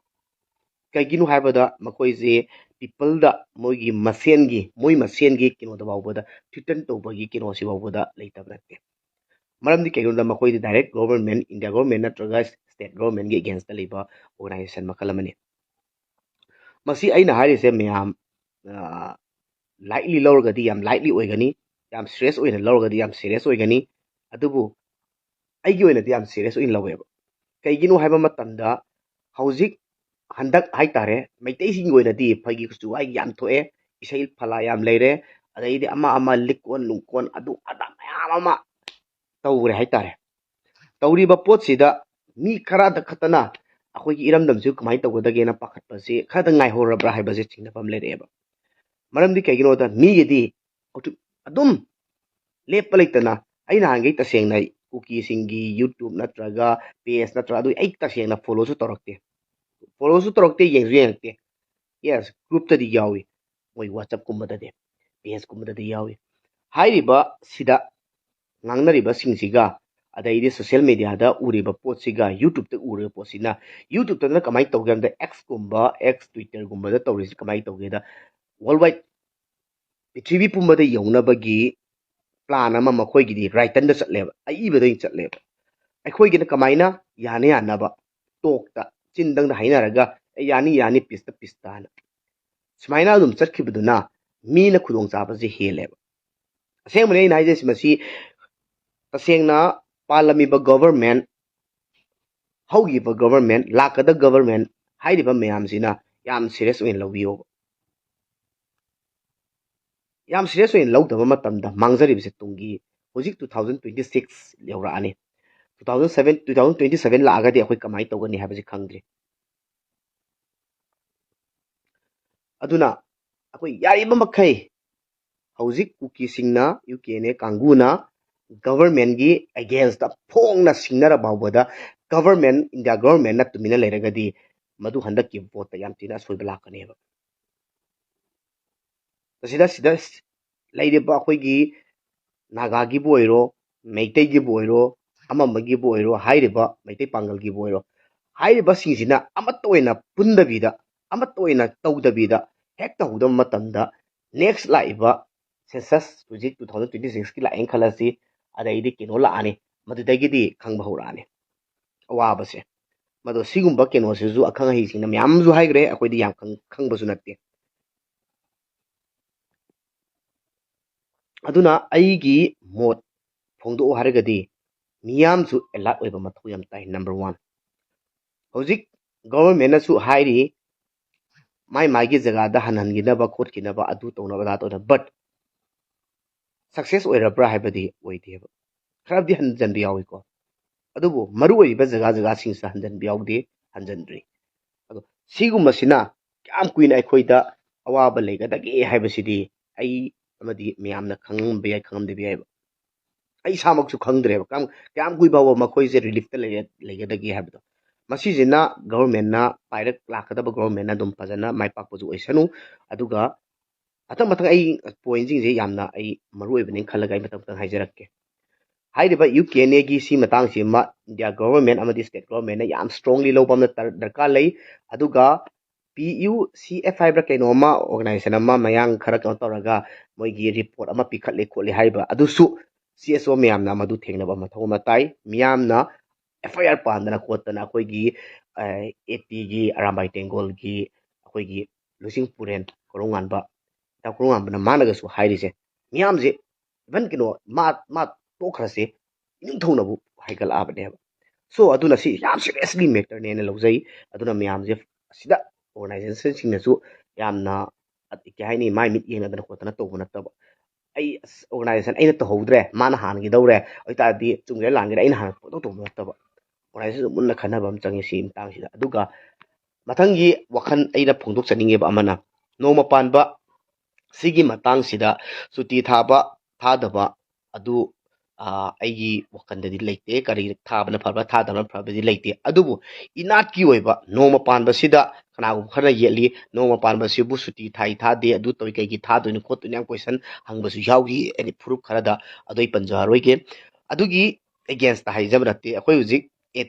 ꯀꯩꯒꯤꯅꯣ ꯍꯥꯏꯕꯗ ꯃꯈꯣꯏꯁꯦ ꯄꯤꯄꯜꯗ ꯃꯣꯏ ꯃꯁꯦꯟꯒꯤ ꯀꯩꯅꯣꯗ ꯐꯥꯎꯕꯗ ꯊ꯭ꯔꯤꯇꯟ ꯇꯧꯕꯒꯤ ꯀꯩꯅꯣꯁꯤ ꯐꯥꯎꯕꯗ ꯂꯩꯇꯕ ꯅꯠꯇꯦ ꯃꯔꯝꯗꯤ ꯀꯩꯒꯤꯅꯣꯗ ꯃꯈꯣꯏꯗꯤ ꯗꯥꯏꯔꯦꯛ ꯒꯣꯚꯔꯟꯃꯦꯟꯠ ꯏꯟꯗꯤꯌꯥ ꯒꯣꯚꯔꯟꯃꯦꯟꯠ ꯅꯠꯇ꯭ꯔꯒ ꯁ꯭ꯇꯦꯠ ꯒꯣꯚꯔꯟꯃꯦꯟꯠꯒꯤ ꯑꯦꯒꯦꯟꯁꯇ ꯂꯩꯕ ꯑꯣꯔꯒꯅꯥꯏꯖꯦꯁꯟ ꯃꯈꯜ ꯑꯃꯅꯤ ꯃꯁꯤ ꯑꯩꯅ ꯍꯥꯏꯔꯤꯁꯦ ꯃꯌꯥꯝ ꯂꯥꯏꯠꯂꯤ ꯂꯧꯔꯒꯗꯤ ꯌꯥꯝ ꯂꯥꯏꯠꯂꯤ ꯑꯣꯏꯒꯅꯤ ꯌꯥꯝ ꯁꯤꯔꯤꯌꯁ ꯑꯣꯏꯅ ꯂꯧꯔꯒꯗꯤ ꯌꯥꯝ ꯁꯤꯔꯤꯌꯁ ꯑꯣꯏꯒꯅꯤ ꯑꯗꯨꯕꯨ ꯑꯩꯒꯤ ꯑꯣꯏꯅꯗꯤ ꯌꯥꯝ ꯁꯤꯔꯤꯌꯁ ꯑꯣꯏꯅ ꯂꯧꯋꯦꯕ ꯀꯩꯒꯤꯅꯣ ꯍꯥꯏꯕ ꯃꯇꯝꯗ ꯍꯧꯖꯤꯛ ꯍꯟꯗꯛ ꯍꯥꯏꯇꯥꯔꯦ ꯃꯩꯇꯩꯁꯤꯡꯒꯤ ꯑꯣꯏꯅꯗꯤ ꯐꯩꯒꯤ ꯈꯨꯠꯁꯨ ꯋꯥꯏꯒꯤ ꯌꯥꯝ ꯊꯣꯛꯑꯦ ꯏꯁꯩ ꯐꯂꯥ ꯌꯥꯝ ꯂꯩꯔꯦ ꯑꯗꯩꯗꯤ ꯑꯃ ꯂꯤꯛꯀꯣꯟ ꯅꯨꯡꯀꯣꯟ ꯑꯗꯨ ꯑꯗꯥ ꯃꯌꯥꯝ ꯑꯃ ꯇꯧꯈ꯭ꯔꯦ ꯍꯥꯏꯇꯥꯔꯦ ꯇꯧꯔꯤꯕ ꯄꯣꯠꯁꯤꯗ ꯃꯤ ꯈꯔꯗ ꯈꯛꯇꯅ ꯑꯩꯈꯣꯏꯒꯤ ꯏꯔꯝꯗꯝꯁꯤ ꯀꯃꯥꯏꯅ ꯇꯧꯒꯗꯒꯦꯅ ꯄꯥꯈꯠꯄꯁꯤ ꯈꯔꯗ ꯉꯥꯏꯍꯧꯔꯕ꯭ꯔꯥ ꯍꯥꯏꯕꯁꯦ ꯆꯤꯡꯅꯐꯝ ꯂꯩꯔꯛꯑꯦꯕ ꯃꯔꯝꯗꯤ ꯀꯩꯒꯤꯅꯣꯗ ꯃꯤꯒꯤꯗꯤ ꯑꯗꯨꯝ ꯂꯦꯞꯄ ꯂꯩꯇꯅ ꯑꯩ ꯅꯍꯥꯟꯈꯩ ꯇꯁꯦꯡꯅ ꯀꯨꯀꯤꯁꯤꯡꯒꯤ ꯌꯨꯇ꯭ꯌꯨꯕ ꯅꯠꯇ꯭ꯔꯒ ꯄꯦꯖ ꯅꯠꯇ꯭ꯔꯒ ꯑꯗꯨ ꯑꯩ ꯇꯁꯦꯡꯅ ꯐꯣꯂꯣꯁꯨ ꯇꯧꯔꯛꯇꯦ ꯌꯦꯡꯁꯨ ꯌꯦꯡꯉꯛꯇꯦ ꯌꯦꯁ ꯒ꯭ꯔꯨꯞꯇꯗꯤ ꯌꯥꯎꯏ ꯃꯣꯏ ꯋꯥꯆꯞꯀꯨꯝꯕꯗꯗꯤ ꯄꯦꯖꯀꯨꯝꯕꯗꯗꯤ ꯌꯥꯎꯏ ꯍꯥꯏꯔꯤꯕ ꯁꯤꯗ ꯉꯥꯡꯅꯔꯤꯕꯁꯤꯡꯁꯤꯒ ꯑꯗꯩꯗꯤ ꯁꯣꯁꯤꯌꯦꯜ ꯃꯦꯗꯤꯌꯥꯗ ꯎꯔꯤꯕ ꯄꯣꯠꯁꯤꯒ ꯌꯨꯇ꯭ꯌꯨꯕꯇ ꯎꯔꯤꯕ ꯄꯣꯠꯁꯤꯅ ꯌꯨꯇ꯭ꯌꯨꯕꯇꯅ ꯀꯃꯥꯏꯅ ꯇꯧꯒꯦ ꯍꯥꯏꯕꯗ X ꯇ꯭ꯋꯤꯇꯔꯒꯨꯝꯕꯗ ꯇꯧꯔꯤꯁꯤ ꯀꯃꯥꯏꯅ ꯇꯧꯒꯦꯗ ꯋꯥꯔꯜ ꯋꯥꯏꯗ ꯄ꯭ꯔꯤꯊꯤꯕꯤ ꯄꯨꯝꯕꯗ ꯌꯧꯅꯕꯒꯤ ꯄ꯭ꯂꯥꯟ ꯑꯃ ꯃꯈꯣꯏꯒꯤꯗꯤ ꯔꯥꯏꯇꯟꯗ ꯆꯠꯂꯦꯕ ꯑꯏꯕꯗ ꯆꯠꯂꯦꯕ ꯑꯩꯈꯣꯏꯒꯤꯅ ꯀꯃꯥꯏꯅ ꯌꯥꯅꯕ ꯇꯣꯛꯇ ꯆꯤꯟꯗꯪꯗ ꯍꯥꯏꯅꯔꯒ ꯌꯥꯅꯤ ꯄꯤꯁꯇꯥꯅ ꯁꯨꯃꯥꯏꯅ ꯑꯗꯨꯝ ꯆꯠꯈꯤꯕꯗꯨꯅ ꯃꯤꯅ ꯈꯨꯗꯣꯡꯆꯥꯕꯁꯦ ꯍꯦꯜꯂꯦꯕ ꯑꯁꯦꯡꯕꯅꯤ ꯑꯩꯅ ꯍꯥꯏꯖꯩ ꯃꯁꯤ ꯇꯁꯦꯡꯅ ꯄꯥꯜꯂꯝꯃꯤꯕ ꯒꯣꯚꯔꯟꯃꯦꯟꯠ ꯍꯧꯈꯤꯕ ꯒꯣꯚꯔꯟꯃꯦꯟꯠ ꯂꯥꯛꯀꯗꯕ ꯒꯣꯚꯔꯟꯃꯦꯟꯠ ꯍꯥꯏꯔꯤꯕ ꯃꯌꯥꯝꯁꯤꯅ ꯌꯥꯝ ꯁꯤꯔꯤꯌꯁ ꯑꯣꯏꯅ ꯂꯧꯕꯤꯌꯣꯕ ꯌꯥꯝ ꯁꯤꯔꯤꯌꯁ ꯑꯣꯏꯅ ꯂꯧꯗꯕ ꯃꯇꯝꯗ ꯃꯥꯡꯖꯔꯤꯕꯁꯦ ꯇꯨꯡꯒꯤ ꯍꯧꯖꯤꯛ 2026 ꯌꯧꯔꯛꯑꯅꯤ 2027 ꯂꯥꯛꯑꯒꯗꯤ ꯑꯩꯈꯣꯏ ꯀꯃꯥꯏꯅ ꯇꯧꯒꯅꯤ ꯍꯥꯏꯕꯁꯤ ꯈꯪꯗ꯭ꯔꯤ ꯑꯗꯨꯅ ꯑꯩꯈꯣꯏ ꯌꯥꯔꯤꯕ ꯃꯈꯩ ꯍꯧꯖꯤꯛ ꯀꯨꯀꯤꯁꯤꯡꯅ UKNA ꯀꯥꯡꯕꯨꯅ ꯒꯚꯔꯟꯃꯦꯟꯠꯒꯤ ꯑꯦꯒꯦꯟꯁꯇ ꯐꯣꯡꯅ ꯁꯤꯡꯅꯔ ꯐꯥꯎꯕꯗ ꯏꯟꯗꯤꯌꯥ ꯒꯚꯔꯟꯃꯦꯟꯠꯅ ꯇꯨꯃꯤꯟꯅ ꯂꯩꯔꯒꯗꯤ ꯃꯗꯨ ꯍꯟꯗꯛꯀꯤ ꯚꯣꯠꯇ ꯌꯥꯝ ꯊꯤꯅ ꯑꯁꯣꯏꯕ ꯂꯥꯛꯀꯅꯦꯕ ꯁꯤꯗ ꯂꯩꯔꯤꯕ ꯑꯩꯈꯣꯏꯒꯤ ꯅꯥꯒꯥꯒꯤꯕꯨ ꯑꯣꯏꯔꯣ ꯃꯩꯇꯩꯒꯤꯕꯨ ꯑꯣꯏꯔꯣ ꯑꯃꯒꯤꯕꯨ ꯑꯣꯏꯔꯣ ꯍꯥꯏꯔꯤꯕ ꯃꯩꯇꯩ ꯄꯥꯡꯒꯜꯒꯤꯕꯨ ꯑꯣꯏꯔꯣ ꯍꯥꯏꯔꯤꯕꯁꯤꯡꯁꯤꯅ ꯑꯃꯠꯇ ꯑꯣꯏꯅ ꯄꯨꯟꯗꯕꯤꯗ ꯑꯃꯠꯇ ꯑꯣꯏꯅ ꯇꯧꯗꯕꯤꯗ ꯍꯦꯛ ꯇꯧꯍꯧꯗꯕ ꯃꯇꯝꯗ ꯅꯦꯛꯁ ꯂꯥꯛꯏꯕ ꯁꯦꯟꯁꯁ ꯍꯧꯖꯤꯛ 2026ꯀꯤ ꯂꯥꯛꯑꯦꯅ ꯈꯜꯂꯁꯤ ꯑꯗꯩꯗꯤ ꯀꯩꯅꯣ ꯂꯥꯛꯑꯅꯤ ꯃꯗꯨꯗꯒꯤꯗꯤ ꯈꯪꯕ ꯍꯧꯔꯛꯑꯅꯤ ꯑꯋꯥꯕꯁꯦ ꯃꯗꯣ ꯁꯤꯒꯨꯝꯕ ꯀꯩꯅꯣꯁꯤꯁꯨ ꯑꯈꯪ ꯑꯍꯩꯁꯤꯡꯅ ꯃꯌꯥꯝ ꯑꯃꯁꯨ ꯍꯥꯏꯈ꯭ꯔꯦ ꯑꯩꯈꯣꯏꯗꯤ ꯌꯥꯝ ꯈꯪꯕꯁꯨ ꯅꯠꯇꯦ ꯑꯗꯨꯅ ꯑꯩꯒꯤ ꯃꯣꯠ ꯐꯣꯡꯗꯣꯛꯎ ꯍꯥꯏꯔꯒꯗꯤ ꯃꯤꯌꯥꯝꯁꯨ ꯑꯦꯂꯥꯔꯠ ꯑꯣꯏꯕ ꯃꯊꯧ ꯌꯥꯝ ꯇꯥꯏ ꯅꯝꯕꯔ 1 ꯍꯧꯖꯤꯛ ꯒꯚꯔꯟꯃꯦꯟꯠꯅꯁꯨ ꯍꯥꯏꯔꯤ ꯃꯥꯒꯤ ꯖꯒꯥꯗ ꯍꯟꯍꯟꯈꯤꯅꯕ ꯈꯣꯠꯈꯤꯅꯕ ꯑꯗꯨ ꯇꯧꯅꯕ ꯑꯗꯥ ꯇꯧꯅꯕ ꯕꯠ ꯁꯛꯁꯦꯁ ꯑꯣꯏꯔꯕ꯭ꯔꯥ ꯍꯥꯏꯕꯗꯤ ꯑꯣꯏꯗꯦꯕ ꯈꯔꯗꯤ ꯍꯟꯖꯟꯕ ꯌꯥꯎꯏꯀꯣ ꯑꯗꯨꯕꯨ ꯃꯔꯨ ꯑꯣꯏꯔꯤꯕ ꯖꯒꯥꯁꯤꯡꯁꯤꯗ ꯍꯟꯖꯟꯕ ꯌꯥꯎꯗꯦ ꯍꯟꯖꯟꯗ꯭ꯔꯤ ꯑꯗꯣ ꯁꯤꯒꯨꯝꯕꯁꯤꯅ ꯀꯌꯥꯝ ꯀꯨꯏꯅ ꯑꯩꯈꯣꯏꯗ ꯑꯋꯥꯕ ꯂꯩꯒꯗꯒꯦ ꯍꯥꯏꯕꯁꯤꯗꯤ ꯑꯩ ꯑꯃꯗꯤ ꯃꯌꯥꯝꯅ ꯈꯪꯉꯝꯕ ꯌꯥꯏ ꯈꯪꯉꯝꯗꯕ ꯌꯥꯏꯕ ꯑꯩ ꯏꯁꯥꯃꯛꯁꯨ ꯈꯪꯗ꯭ꯔꯦꯕ ꯀꯌꯥꯝ ꯀꯨꯏ ꯐꯥꯎꯕ ꯃꯈꯣꯏꯁꯦ ꯔꯤꯂꯤꯐꯇ ꯂꯩꯒꯗꯒꯦ ꯍꯥꯏꯕꯗꯣ ꯃꯁꯤꯁꯤꯅ ꯒꯚꯔꯟꯃꯦꯟꯠꯅ ꯂꯥꯛꯀꯗꯕ ꯒꯚꯔꯟꯃꯦꯟꯠꯅ ꯑꯗꯨꯝ ꯐꯖꯅ ꯃꯥꯏ ꯄꯥꯛꯄꯁꯨ ꯑꯣꯏꯁꯅꯨ ꯑꯗꯨꯒ ꯃꯊꯪ ꯑꯩ ꯄꯣꯏꯟꯁꯤꯡꯁꯦ ꯌꯥꯝꯅ ꯑꯩ ꯃꯔꯨ ꯑꯣꯏꯕꯅꯤ ꯈꯜꯂꯒ ꯑꯩ ꯃꯇꯝ ꯍꯥꯏꯖꯔꯛꯀꯦ ꯍꯥꯏꯔꯤꯕ UKNAꯒꯤ ꯁꯤ ꯃꯇꯥꯡꯁꯤꯃ ꯏꯟꯗꯤꯌꯥ ꯒꯚꯔꯟꯃꯦꯟꯠ ꯑꯃꯗꯤ ꯁ꯭ꯇꯦꯠ ꯒꯚꯔꯟꯃꯦꯟꯠꯅ ꯌꯥꯝ ꯁ꯭ꯇꯔꯣꯡꯂꯤ ꯂꯧꯕ ꯑꯃ ꯗꯔꯀꯥꯔ ꯂꯩ ꯑꯗꯨꯒ PUCF ꯍꯥꯏꯕ꯭ꯔꯥ ꯀꯩꯅꯣꯝꯃ ꯑꯣꯔꯒꯅꯥꯏꯖꯦꯁꯟ ꯑꯃ ꯃꯌꯥꯡ ꯈꯔ ꯀꯩꯅꯣ ꯇꯧꯔꯒ ꯃꯣꯏꯒꯤ ꯔꯤꯄꯣꯔꯠ ꯑꯃ ꯄꯤꯈꯠꯂꯤ ꯈꯣꯠꯂꯤ ꯍꯥꯏꯕ ꯑꯗꯨꯁꯨ CSO ꯃꯌꯥꯝꯅ ꯃꯗꯨ ꯊꯦꯡꯅꯕ ꯃꯊꯧ ꯑꯃ ꯇꯥꯏ ꯃꯤꯌꯥꯝꯅ FIR ꯄꯥꯟꯗꯅ ꯈꯣꯠꯇꯅ ꯑꯩꯈꯣꯏꯒꯤ APꯒꯤ ꯑꯔꯥꯝꯕꯥꯏ ꯇꯦꯡꯒꯣꯜꯒꯤ ꯑꯩꯈꯣꯏꯒꯤ ꯂꯨꯆꯤꯡ ꯄꯨꯔꯦꯟ ꯀꯣꯔꯧꯉꯥꯟꯕ ꯃꯥꯅꯒꯁꯨ ꯍꯥꯏꯔꯤꯁꯦ ꯃꯤꯌꯥꯝꯁꯦ ꯏꯚꯟ ꯀꯩꯅꯣ ꯃꯥ ꯇꯣꯛꯈ꯭ꯔꯁꯦ ꯏꯅꯤꯡꯊꯧꯅꯕꯨ ꯍꯥꯏꯒꯠꯂꯛꯑꯕꯅꯦꯕ so aduna si yam seriously matter ne lawjai aduna miyam je sida organization singnasu yamna ke haini mai mit yena dana khotana tawbuna taba ai organization aina to hodre mana han gi dawre oi ta di chungre langre aina han to to taba organization munna khana bam changi si tang sida aduga mathangi wakhan aina phongdok chaninge ba amana noma panba sigi matang sida suti thaba thadaba adu ꯑꯩꯒꯤ ꯋꯥꯈꯜꯗꯗꯤ ꯂꯩꯇꯦ ꯀꯔꯤ ꯊꯥꯕꯅ ꯐꯕ ꯊꯥꯗꯕꯅ ꯐꯕꯗꯤ ꯂꯩꯇꯦ ꯑꯗꯨꯕꯨ ꯏꯅꯥꯠꯀꯤ ꯑꯣꯏꯕ ꯅꯣꯡꯃ ꯄꯥꯟꯕꯁꯤꯗ ꯀꯅꯥꯒꯨꯝꯕ ꯈꯔꯅ ꯌꯦꯠꯂꯤ ꯅꯣꯡꯃ ꯄꯥꯟꯕꯁꯤꯕꯨ ꯁꯨꯇꯤ ꯊꯥꯏ ꯊꯥꯗꯦ ꯑꯗꯨ ꯇꯧꯏ ꯀꯩꯒꯤ ꯊꯥꯗꯣꯏꯅꯣ ꯈꯣꯠꯇꯣꯏꯅꯣ ꯌꯥꯝ ꯀꯣꯏꯁꯟ ꯍꯪꯕꯁꯨ ꯌꯥꯎꯈꯤ ꯑꯩꯗꯤ ꯐꯨꯔꯨꯞ ꯈꯔꯗ ꯑꯗꯨ ꯑꯩ ꯄꯟꯖꯔꯔꯣꯏꯒꯦ ꯑꯗꯨꯒꯤ ꯑꯦꯒꯦꯟꯁꯇ ꯍꯥꯏꯖꯕ ꯅꯠꯇꯦ ꯑꯩꯈꯣꯏ ꯍꯧꯖꯤꯛ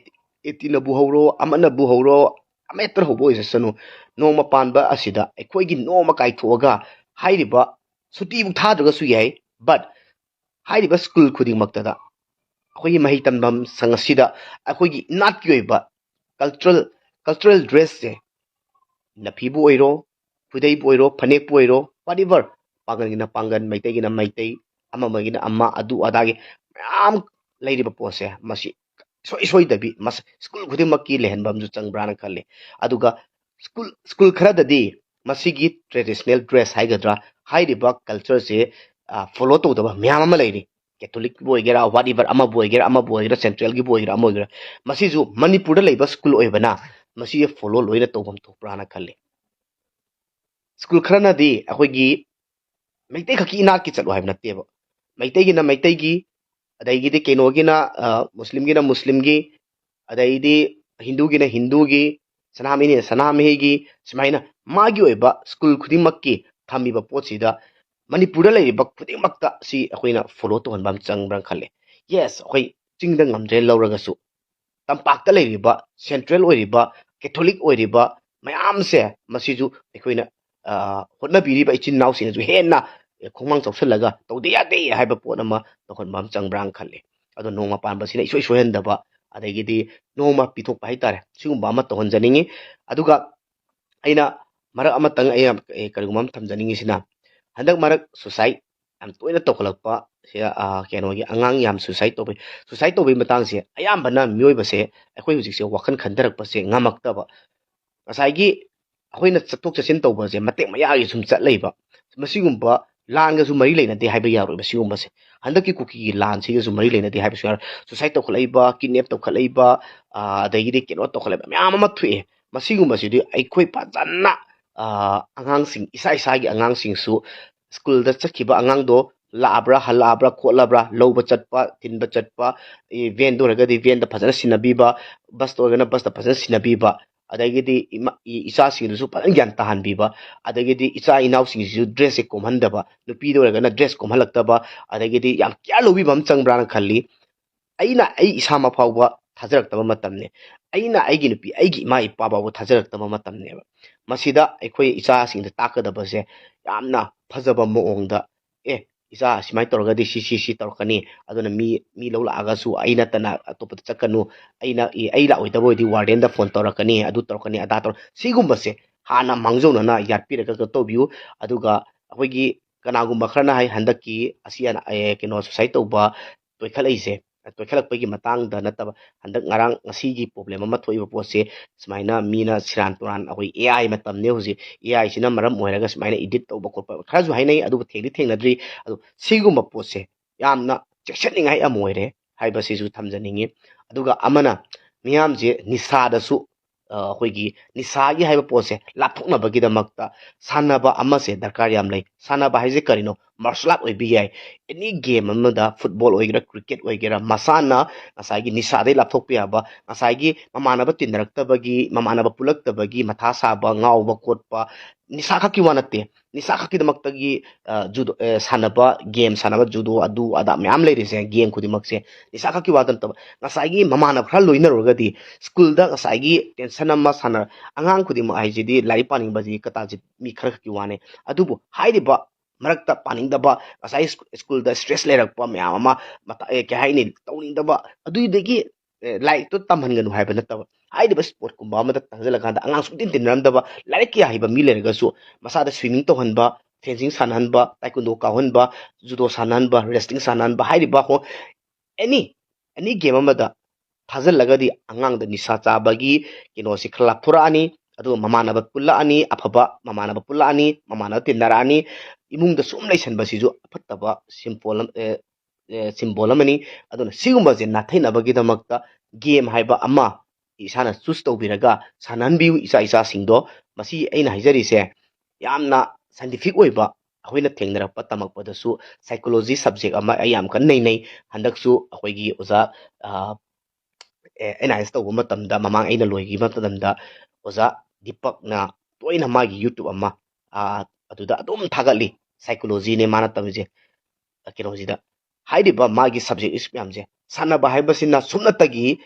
ꯑꯦꯇꯤꯅꯕꯨ ꯍꯧꯔꯣ ꯑꯃꯅꯕꯨ ꯍꯧꯔꯣ ꯑꯃꯍꯦꯛꯇ ꯍꯧꯕ ꯑꯣꯏꯖꯁꯅꯨ ꯅꯣꯡꯃ ꯄꯥꯟꯕ ꯑꯁꯤꯗ ꯑꯩꯈꯣꯏꯒꯤ ꯅꯣꯡꯃ ꯀꯥꯏꯊꯣꯛꯑꯒ ꯍꯥꯏꯔꯤꯕ ꯁꯨꯇꯤꯕꯨ ꯊꯥꯗ꯭ꯔꯒꯁꯨ ꯌꯥꯏ ꯕꯠ ꯍꯥꯏꯔꯤꯕ ꯁ꯭ꯀꯨꯜ ꯈꯨꯗꯤꯡꯃꯛꯇꯗ ꯑꯩꯈꯣꯏꯒꯤ ꯃꯍꯩ ꯇꯝꯐꯝ ꯁꯪ ꯑꯁꯤꯗ ꯑꯩꯈꯣꯏꯒꯤ ꯏꯅꯥꯠꯀꯤ ꯑꯣꯏꯕ ꯀꯜꯆꯔꯦꯜ ꯗ꯭ꯔꯦꯁꯁꯦ ꯅꯐꯤꯕꯨ ꯑꯣꯏꯔꯣ ꯈꯨꯗꯩꯕꯨ ꯑꯣꯏꯔꯣ ꯐꯅꯦꯛꯄꯨ ꯑꯣꯏꯔꯣ ꯋꯥꯠꯑꯦꯚꯔ ꯄꯥꯡꯒꯟꯒꯤꯅ ꯄꯥꯡꯒꯟ ꯃꯩꯇꯩꯒꯤꯅ ꯃꯩꯇꯩ ꯑꯃꯒꯤꯅ ꯑꯃ ꯑꯗꯨ ꯑꯗꯥꯒꯤ ꯃꯌꯥꯝ ꯂꯩꯔꯤꯕ ꯄꯣꯠꯁꯦ ꯃꯁꯤ ꯏꯁꯣꯏ ꯁꯣꯏꯗꯕꯤ ꯁ꯭ꯀꯨꯜ ꯈꯨꯗꯤꯡꯃꯛꯀꯤ ꯂꯩꯍꯟꯕ ꯑꯃꯁꯨ ꯆꯪꯕ꯭ꯔꯥꯅ ꯈꯜꯂꯤ ꯑꯗꯨꯒ ꯁ꯭ꯀꯨꯜ ꯈꯔꯗꯗꯤ ꯃꯁꯤꯒꯤ ꯇ꯭ꯔꯦꯗꯤꯁꯅꯦꯜ ꯗ꯭ꯔꯦꯁ ꯍꯥꯏꯒꯗ꯭ꯔꯥ ꯍꯥꯏꯔꯤꯕ ꯀꯜꯆꯔꯁꯦ ꯐꯣꯂꯣ ꯇꯧꯗꯕ ꯃꯌꯥꯝ ꯑꯃ ꯂꯩꯔꯤ ꯀꯦꯊꯣꯂꯤꯛꯕꯨ ꯑꯣꯏꯒꯦꯔꯥ ꯋꯥꯠꯑꯦꯚꯔ ꯑꯃꯕꯨ ꯑꯣꯏꯒꯦꯔꯥ ꯁꯦꯟꯇ꯭ꯔꯦꯜꯒꯤꯕꯨ ꯑꯣꯏꯒꯦꯔꯥ ꯑꯃ ꯑꯣꯏꯒꯦꯔꯥ ꯃꯁꯤꯁꯨ ꯃꯅꯤꯄꯨꯔꯗ ꯂꯩꯕ ꯁ꯭ꯀꯨꯜ ꯑꯣꯏꯕꯅ ꯃꯁꯤ ꯐꯣꯂꯣ ꯂꯣꯏꯅ ꯇꯧꯐꯝ ꯊꯣꯛꯄ꯭ꯔꯥꯅ ꯈꯜꯂꯤ ꯁ꯭ꯀꯨꯜ ꯈꯔꯅꯗꯤ ꯑꯩꯈꯣꯏꯒꯤ ꯃꯩꯇꯩ ꯈꯛꯀꯤ ꯏꯅꯥꯠꯀꯤ ꯆꯠꯂꯣ ꯍꯥꯏꯕ ꯅꯠꯇꯦꯕ ꯃꯩꯇꯩꯒꯤꯅ ꯃꯩꯇꯩꯒꯤ ꯑꯗꯒꯤꯗꯤ ꯀꯩꯅꯣꯒꯤꯅ ꯃꯨꯁꯂꯤꯝꯒꯤꯅ ꯃꯨꯁꯂꯤꯝꯒꯤ ꯑꯗꯩꯗꯤ ꯍꯤꯟꯗꯨꯒꯤꯅ ꯍꯤꯟꯗꯨꯒꯤ ꯁꯅꯥꯃꯍꯤꯅ ꯁꯅꯥꯃꯍꯤꯒꯤ ꯁꯨꯃꯥꯏꯅ ꯃꯥꯒꯤ ꯑꯣꯏꯕ ꯁ꯭ꯀꯨꯜ ꯈꯨꯗꯤꯡꯃꯛꯀꯤ ꯊꯝꯃꯤꯕ ꯄꯣꯠꯁꯤꯗ ꯃꯅꯤꯄꯨꯔꯗ ꯂꯩꯔꯤꯕ ꯈꯨꯗꯤꯡꯃꯛꯇ ꯁꯤ ꯑꯩꯈꯣꯏꯅ ꯐꯣꯂꯣ ꯇꯧꯍꯟꯕ ꯑꯃ ꯆꯪꯕ꯭ꯔꯥ ꯈꯜꯂꯦ ꯌꯦꯁ ꯑꯩꯈꯣꯏ ꯆꯤꯡꯗ ꯉꯝꯗ꯭ꯔꯦ ꯂꯧꯔꯒꯁꯨ ꯇꯝꯄꯥꯛꯇ ꯂꯩꯔꯤꯕ ꯁꯦꯟꯇ꯭ꯔꯦꯜ ꯑꯣꯏꯔꯤꯕ ꯀꯦꯊꯣꯂꯤꯛ ꯑꯣꯏꯔꯤꯕ ꯃꯌꯥꯝꯁꯦ ꯃꯁꯤꯁꯨ ꯑꯩꯈꯣꯏꯅ ꯍꯣꯠꯅꯕꯤꯔꯤꯕ ꯏꯆꯤꯟ ꯏꯅꯥꯎꯁꯤꯡꯅꯁꯨ ꯍꯦꯟꯅ ꯈꯣꯡꯃꯥꯡ ꯆꯥꯎꯁꯜꯂꯒ ꯇꯧꯗ ꯌꯥꯗꯦ ꯍꯥꯏꯕ ꯄꯣꯠ ꯑꯃ ꯇꯧꯍꯟꯕ ꯑꯃ ꯆꯪꯕ꯭ꯔꯥꯅ ꯈꯜꯂꯤ ꯑꯗꯣ ꯅꯣꯡꯃ ꯄꯥꯟꯕꯁꯤꯅ ꯏꯁꯣꯏ ꯁꯣꯏꯍꯟꯗꯕ ꯑꯗꯒꯤꯗꯤ ꯅꯣꯡꯃ ꯄꯤꯊꯣꯛꯄ ꯍꯥꯏꯇꯥꯔꯦ ꯁꯤꯒꯨꯝꯕ ꯑꯃ ꯇꯧꯍꯟꯖꯅꯤꯡꯉꯤ ꯑꯗꯨꯒ ꯑꯩꯅ ꯃꯔꯛ ꯑꯃꯇꯪ ꯑꯩꯅ ꯀꯔꯤꯒꯨꯝꯕ ꯑꯃ ꯊꯝꯖꯅꯤꯡꯉꯤꯁꯤꯅ ꯍꯟꯗꯛ ꯃꯔꯛ ꯁꯨꯁꯥꯏꯠ ꯌꯥꯝ ꯇꯣꯏꯅ ꯇꯧꯈꯠꯂꯛꯄ ꯀꯩꯅꯣꯒꯤ ꯑꯉꯥꯡ ꯌꯥꯝ ꯁꯨꯁꯥꯏꯠ ꯇꯧꯕꯒꯤ ꯃꯇꯥꯡꯁꯦ ꯑꯌꯥꯝꯕꯅ ꯃꯤꯑꯣꯏꯕꯁꯦ ꯑꯩꯈꯣꯏ ꯍꯧꯖꯤꯛꯁꯦ ꯋꯥꯈꯜ ꯈꯟꯊꯔꯛꯄꯁꯦ ꯉꯝꯃꯛꯇꯕ ꯉꯁꯥꯏꯒꯤ ꯑꯩꯈꯣꯏꯅ ꯆꯠꯊꯣꯛ ꯆꯠꯁꯤꯟ ꯇꯧꯕꯁꯦ ꯃꯇꯦꯛ ꯃꯌꯥꯒꯤ ꯁꯨꯝ ꯆꯠꯂꯩꯕ ꯃꯁꯤꯒꯨꯝꯕ ꯂꯥꯟꯒꯁꯨ ꯃꯔꯤ ꯂꯩꯅꯗꯦ ꯍꯥꯏꯕ ꯌꯥꯔꯣꯏꯕ ꯁꯤꯒꯨꯝꯕꯁꯦ ꯍꯟꯗꯛꯀꯤ ꯀꯨꯀꯤꯒꯤ ꯂꯥꯟꯁꯤꯒꯁꯨ ꯃꯔꯤ ꯂꯩꯅꯗꯦ ꯍꯥꯏꯕꯁꯨ ꯌꯥꯔꯣꯏ ꯁꯨꯁꯥꯏꯠ ꯇꯧꯈꯠꯂꯛꯏꯕ ꯀꯤꯗꯅꯦꯞ ꯇꯧꯈꯠꯂꯛꯏꯕ ꯑꯗꯒꯤꯗꯤ ꯀꯩꯅꯣ ꯇꯧꯈꯠꯂꯛꯏꯕ ꯃꯌꯥꯝ ꯑꯃ ꯊꯣꯛꯑꯦ ꯃꯁꯤꯒꯨꯝꯕꯁꯤꯗꯤ ꯑꯩꯈꯣꯏ ꯐꯖꯅ ꯑꯉꯥꯡꯁꯤꯡ ꯏꯁꯥꯒꯤ ꯑꯉꯥꯡꯁꯤꯡꯁꯨ ꯁ꯭ꯀꯨꯜꯗ ꯆꯠꯈꯤꯕ ꯑꯉꯥꯡꯗꯣ ꯂꯥꯛꯑꯕ꯭ꯔꯥ ꯍꯜꯂꯛꯑꯕ꯭ꯔꯥ ꯈꯣꯠꯂꯕ꯭ꯔꯥ ꯂꯧꯕ ꯆꯠꯄ ꯊꯤꯟꯕ ꯆꯠꯄ ꯚꯦꯟꯗ ꯑꯣꯏꯔꯒꯗꯤ ꯚꯦꯟꯗ ꯐꯖꯅ ꯁꯤꯟꯅꯕꯤꯕ ꯕꯁꯇ ꯑꯣꯏꯔꯒꯅ ꯕꯁꯇ ꯐꯖꯅ ꯁꯤꯟꯅꯕꯤꯕ ꯑꯗꯒꯤꯗꯤ ꯏꯆꯥꯁꯤꯡꯗꯨꯁꯨ ꯐꯖꯅ ꯒ꯭ꯌꯥꯟ ꯇꯥꯍꯟꯕꯤꯕ ꯑꯗꯒꯤꯗꯤ ꯏꯆꯥ ꯏꯅꯥꯎꯁꯤꯡꯁꯤꯁꯨ ꯗ꯭ꯔꯦꯁꯁꯦ ꯀꯣꯝꯍꯟꯗꯕ ꯅꯨꯄꯤꯗ ꯑꯣꯏꯔꯒꯅ ꯗ꯭ꯔꯦꯁ ꯀꯣꯝꯍꯜꯂꯛꯇꯕ ꯑꯗꯒꯤꯗꯤ ꯌꯥꯝ ꯀꯤꯌꯔ ꯂꯧꯕꯤꯕ ꯑꯃ ꯆꯪꯕ꯭ꯔꯥꯅ ꯈꯜꯂꯤ ꯑꯩ ꯏꯁꯥꯃꯛ ꯐꯥꯎꯕ ꯊꯥꯖꯔꯛꯇꯕ ꯃꯇꯝꯅꯦ ꯑꯩꯅ ꯑꯩꯒꯤ ꯅꯨꯄꯤ ꯑꯩꯒꯤ ꯏꯃꯥ ꯏꯄꯥ ꯐꯥꯎꯕ ꯊꯥꯖꯔꯛꯇꯕ ꯃꯇꯝꯅꯦꯕ ꯃꯁꯤꯗ ꯑꯩꯈꯣꯏ ꯏꯆꯥꯁꯤꯡꯗ ꯇꯥꯛꯀꯗꯕꯁꯦ ꯌꯥꯝꯅ ꯐꯖꯕ ꯃꯑꯣꯡꯗ ꯏꯆꯥ ꯁꯨꯃꯥꯏꯅ ꯇꯧꯔꯒꯗꯤ ꯁꯤ ꯇꯧꯔꯛꯀꯅꯤ ꯑꯗꯨꯅ ꯃꯤ ꯂꯧ ꯂꯥꯛꯑꯒꯁꯨ ꯑꯩ ꯅꯠꯇꯅ ꯑꯇꯣꯞꯄꯗ ꯆꯠꯀꯅꯨ ꯑꯩ ꯂꯥꯛꯑꯣꯏꯗꯕ ꯑꯣꯏꯗꯤ ꯋꯥꯔꯗꯦꯟꯗ ꯐꯣꯟ ꯇꯧꯔꯛꯀꯅꯤ ꯑꯗꯨ ꯇꯧꯔꯛꯀꯅꯤ ꯑꯗꯥ ꯇꯧꯔꯛ ꯁꯤꯒꯨꯝꯕꯁꯦ ꯍꯥꯟꯅ ꯃꯥꯡꯖꯧꯅꯅ ꯌꯥꯠꯄꯤꯔꯒ ꯇꯧꯕꯤꯌꯨ ꯑꯗꯨꯒ ꯑꯩꯈꯣꯏꯒꯤ ꯀꯅꯥꯒꯨꯝꯕ ꯈꯔꯅ ꯍꯟꯗꯛꯀꯤ ꯀꯩꯅꯣ ꯁꯨꯁꯥꯏꯠ ꯇꯧꯕ ꯇꯣꯏꯈꯠꯂꯛꯏꯁꯦ ꯇꯣꯏꯈꯠꯂꯛꯄꯒꯤ ꯃꯇꯥꯡꯗ ꯅꯠꯇꯕ ꯍꯟꯗꯛ ꯉꯁꯤꯒꯤ ꯄ꯭ꯔꯣꯕ꯭ꯂꯦꯝ ꯑꯃ ꯊꯣꯛꯏꯕ ꯄꯣꯠꯁꯦ ꯁꯨꯃꯥꯏꯅ ꯃꯤꯅ ꯁꯤꯔꯥꯟ ꯇꯨꯔꯥꯟ ꯑꯩꯈꯣꯏ AI ꯃꯇꯝꯅꯦ ꯍꯧꯖꯤꯛ AIꯁꯤꯅ ꯃꯔꯝ ꯑꯣꯏꯔꯒ ꯁꯨꯃꯥꯏꯅ ꯏꯗꯤꯠ ꯇꯧꯕ ꯈꯣꯠꯄ ꯈꯔꯁꯨ ꯍꯥꯏꯅꯩ ꯑꯗꯨꯕꯨ ꯊꯦꯡꯅꯗ꯭ꯔꯤ ꯑꯗꯣ ꯁꯤꯒꯨꯝꯕ ꯄꯣꯠꯁꯦ ꯌꯥꯝꯅ ꯆꯦꯛꯁꯤꯟꯅꯤꯡꯉꯥꯏ ꯑꯃ ꯑꯣꯏꯔꯦ ꯍꯥꯏꯕꯁꯤꯁꯨ ꯊꯝꯖꯅꯤꯡꯉꯤ ꯑꯗꯨꯒ ꯑꯃꯅ ꯃꯤꯌꯥꯝꯁꯦ ꯅꯤꯁꯥꯗꯁꯨ ꯑꯩꯈꯣꯏꯒꯤ ꯅꯤꯁꯥꯒꯤ ꯍꯥꯏꯕ ꯄꯣꯠꯁꯦ ꯂꯥꯞꯊꯣꯛꯅꯕꯒꯤꯗꯃꯛꯇ ꯁꯥꯟꯅꯕ ꯑꯃꯁꯦ ꯗꯔꯀꯥꯔ ꯌꯥꯝ ꯂꯩ ꯁꯥꯟꯅꯕ ꯍꯥꯏꯁꯦ ꯀꯔꯤꯅꯣ ꯃꯥꯔꯁꯦꯜ ꯑꯥꯔꯠ ꯑꯣꯏꯕ ꯌꯥꯏ ꯑꯦꯅꯤ ꯒꯦꯝ ꯑꯃꯗ ꯐꯨꯠꯕꯣꯜ ꯑꯣꯏꯒꯦꯔꯥ ꯀ꯭ꯔꯤꯀꯦꯠ ꯑꯣꯏꯒꯦꯔꯥ ꯃꯁꯥꯅ ꯉꯁꯥꯏꯒꯤ ꯅꯤꯁꯥꯗꯩ ꯂꯥꯞꯊꯣꯛꯄ ꯌꯥꯕ ꯉꯁꯥꯏꯒꯤ ꯃꯃꯥꯟꯅꯕ ꯇꯤꯟꯅꯔꯛꯇꯕꯒꯤ ꯃꯃꯥꯟꯅꯕ ꯄꯨꯜꯂꯛꯇꯕꯒꯤ ꯃꯊꯥ ꯁꯥꯕ ꯉꯥꯎꯕ ꯈꯣꯠꯄ ꯅꯤꯁꯥ ꯈꯛꯀꯤ ꯋꯥ ꯅꯠꯇꯦ ꯅꯤꯁꯥ ꯈꯛꯀꯤꯗꯃꯛꯇꯒꯤ ꯁꯥꯟꯅꯕ ꯒꯦꯝ ꯁꯥꯟꯅꯕ ꯖꯨꯗꯣ ꯑꯗꯨ ꯑꯗꯥ ꯃꯌꯥꯝ ꯂꯩꯔꯤꯁꯦ ꯒꯦꯝ ꯈꯨꯗꯤꯡꯃꯛꯁꯦ ꯅꯤꯁꯥ ꯈꯛꯀꯤ ꯋꯥꯗ ꯅꯠꯇꯕ ꯉꯁꯥꯏꯒꯤ ꯃꯃꯥꯟꯅꯕ ꯈꯔ ꯂꯣꯏꯅꯔꯨꯔꯒꯗꯤ ꯁ꯭ꯀꯨꯜꯗ ꯉꯁꯥꯏꯒꯤ ꯇꯦꯟꯁꯟ ꯑꯃ ꯑꯉꯥꯡ ꯈꯨꯗꯤꯡꯃꯛ ꯍꯥꯏꯁꯤꯗꯤ ꯂꯥꯏꯔꯤꯛ ꯄꯥꯅꯤꯡꯕꯗꯤ ꯀꯇꯥꯖꯤꯠ ꯃꯤ ꯈꯔ ꯈꯛꯀꯤ ꯋꯥꯅꯦ ꯑꯗꯨꯕꯨ ꯍꯥꯏꯔꯤꯕ ꯃꯔꯛꯇ ꯄꯥꯅꯤꯡꯗꯕ ꯉꯁꯥꯏ ꯁ꯭ꯀꯨꯜꯗ ꯁ꯭ꯇ꯭ꯔꯦꯁ ꯂꯩꯔꯛꯄ ꯃꯌꯥꯝ ꯑꯃ ꯀꯩ ꯍꯥꯏꯅꯤ ꯇꯧꯅꯤꯡꯗꯕ ꯑꯗꯨꯗꯒꯤ ꯂꯥꯏꯔꯤꯛꯇꯣ ꯇꯝꯍꯟꯒꯅꯨ ꯍꯥꯏꯕ ꯅꯠꯇꯕ ꯍꯥꯏꯔꯤꯕ ꯁ꯭ꯄꯣꯔꯠꯀꯨꯝꯕ ꯑꯃꯗ ꯆꯪꯁꯤꯜꯂꯀꯥꯟꯗ ꯑꯉꯥꯡ ꯁꯨꯡꯇꯤꯟ ꯇꯤꯟꯅꯔꯝꯗꯕ ꯂꯥꯏꯔꯤꯛ ꯀꯌꯥ ꯍꯩꯕ ꯃꯤ ꯂꯩꯔꯒꯁꯨ ꯃꯁꯥꯗ ꯁ꯭ꯋꯤꯃꯤꯡ ꯇꯧꯍꯟꯕ ꯐꯦꯟꯁꯤꯡ ꯁꯥꯟꯅꯍꯟꯕ ꯇꯥꯏꯀꯨꯟꯗꯣ ꯀꯥꯎꯍꯟꯕ ꯖꯨꯗꯣ ꯁꯥꯟꯅꯍꯟꯕ ꯔꯦꯁꯂꯤꯡ ꯁꯥꯟꯅꯍꯟꯕ ꯍꯥꯏꯔꯤꯕ ꯑꯦꯅꯤ ꯒꯦꯝ ꯑꯃꯗ ꯊꯥꯖꯤꯜꯂꯒꯗꯤ ꯑꯉꯥꯡꯗ ꯅꯤꯁꯥ ꯆꯥꯕꯒꯤ ꯀꯩꯅꯣꯁꯤ ꯈꯔ ꯂꯥꯞꯊꯣꯔꯛꯑꯅꯤ ꯑꯗꯨꯒ ꯃꯃꯥꯟꯅꯕ ꯄꯨꯜꯂꯛꯑꯅꯤ ꯑꯐꯕ ꯃꯃꯥꯟꯅꯕ ꯄꯨꯜꯂꯛꯑꯅꯤ ꯃꯃꯥꯟꯅꯕ ꯇꯤꯟꯅꯔꯛꯑꯅꯤ ꯏꯃꯨꯡꯗ ꯁꯨꯝ ꯂꯩꯁꯟꯕꯁꯤꯁꯨ ꯑꯐꯠꯇꯕ ꯁꯤꯝꯕꯣꯜ ꯑꯃꯅꯤ ꯑꯗꯨꯅ ꯁꯤꯒꯨꯝꯕꯁꯦ ꯅꯥꯊꯩꯅꯕꯒꯤꯗꯃꯛꯇ ꯒꯦꯝ ꯍꯥꯏꯕ ꯑꯃ ꯏꯁꯥꯅ ꯆꯨꯁ ꯇꯧꯕꯤꯔꯒ ꯁꯥꯟꯅꯍꯟꯕꯤꯌꯨ ꯏꯆꯥꯁꯤꯡꯗꯣ ꯃꯁꯤ ꯑꯩꯅ ꯍꯥꯏꯖꯔꯤꯁꯦ ꯌꯥꯝꯅ ꯁꯥꯏꯟꯇꯤꯐꯤꯛ ꯑꯣꯏꯕ ꯑꯩꯈꯣꯏꯅ ꯊꯦꯡꯅꯔꯛꯄ ꯇꯝꯃꯛꯄꯗꯁꯨ ꯁꯥꯏꯀꯣꯂꯣꯖꯤ ꯁꯕꯖꯦꯛ ꯑꯃ ꯑꯩ ꯌꯥꯝ ꯀꯟꯅ ꯅꯩꯅꯩ ꯍꯟꯗꯛꯁꯨ ꯑꯩꯈꯣꯏꯒꯤ ꯑꯣꯖꯥ ꯑꯦꯅꯥꯂꯥꯏꯁ ꯇꯧꯕ ꯃꯇꯝꯗ ꯃꯃꯥꯡ ꯑꯩꯅ ꯂꯣꯏꯈꯤꯕ ꯃꯇꯝꯗ ꯑꯣꯖꯥ ꯗꯤꯄꯛꯅ ꯇꯣꯏꯅ ꯃꯥꯒꯤ ꯌꯨꯇ꯭ꯌꯨꯕ ꯑꯃ ꯑꯗꯨꯗ ꯑꯗꯨꯝ ꯊꯥꯒꯠꯂꯤ ꯁꯥꯏꯀꯣꯂꯣꯖꯤꯅꯦ ꯃꯥꯅ ꯇꯝꯃꯤꯁꯦ ꯀꯩꯅꯣꯁꯤꯗ ꯍꯥꯏꯔꯤꯕ ꯃꯥꯒꯤ ꯁꯕꯖꯦꯛ ꯃꯌꯥꯝꯁꯦ ꯁꯥꯟꯅꯕ ꯍꯥꯏꯕꯁꯤꯅ ꯁꯨꯞꯅꯇꯒꯤ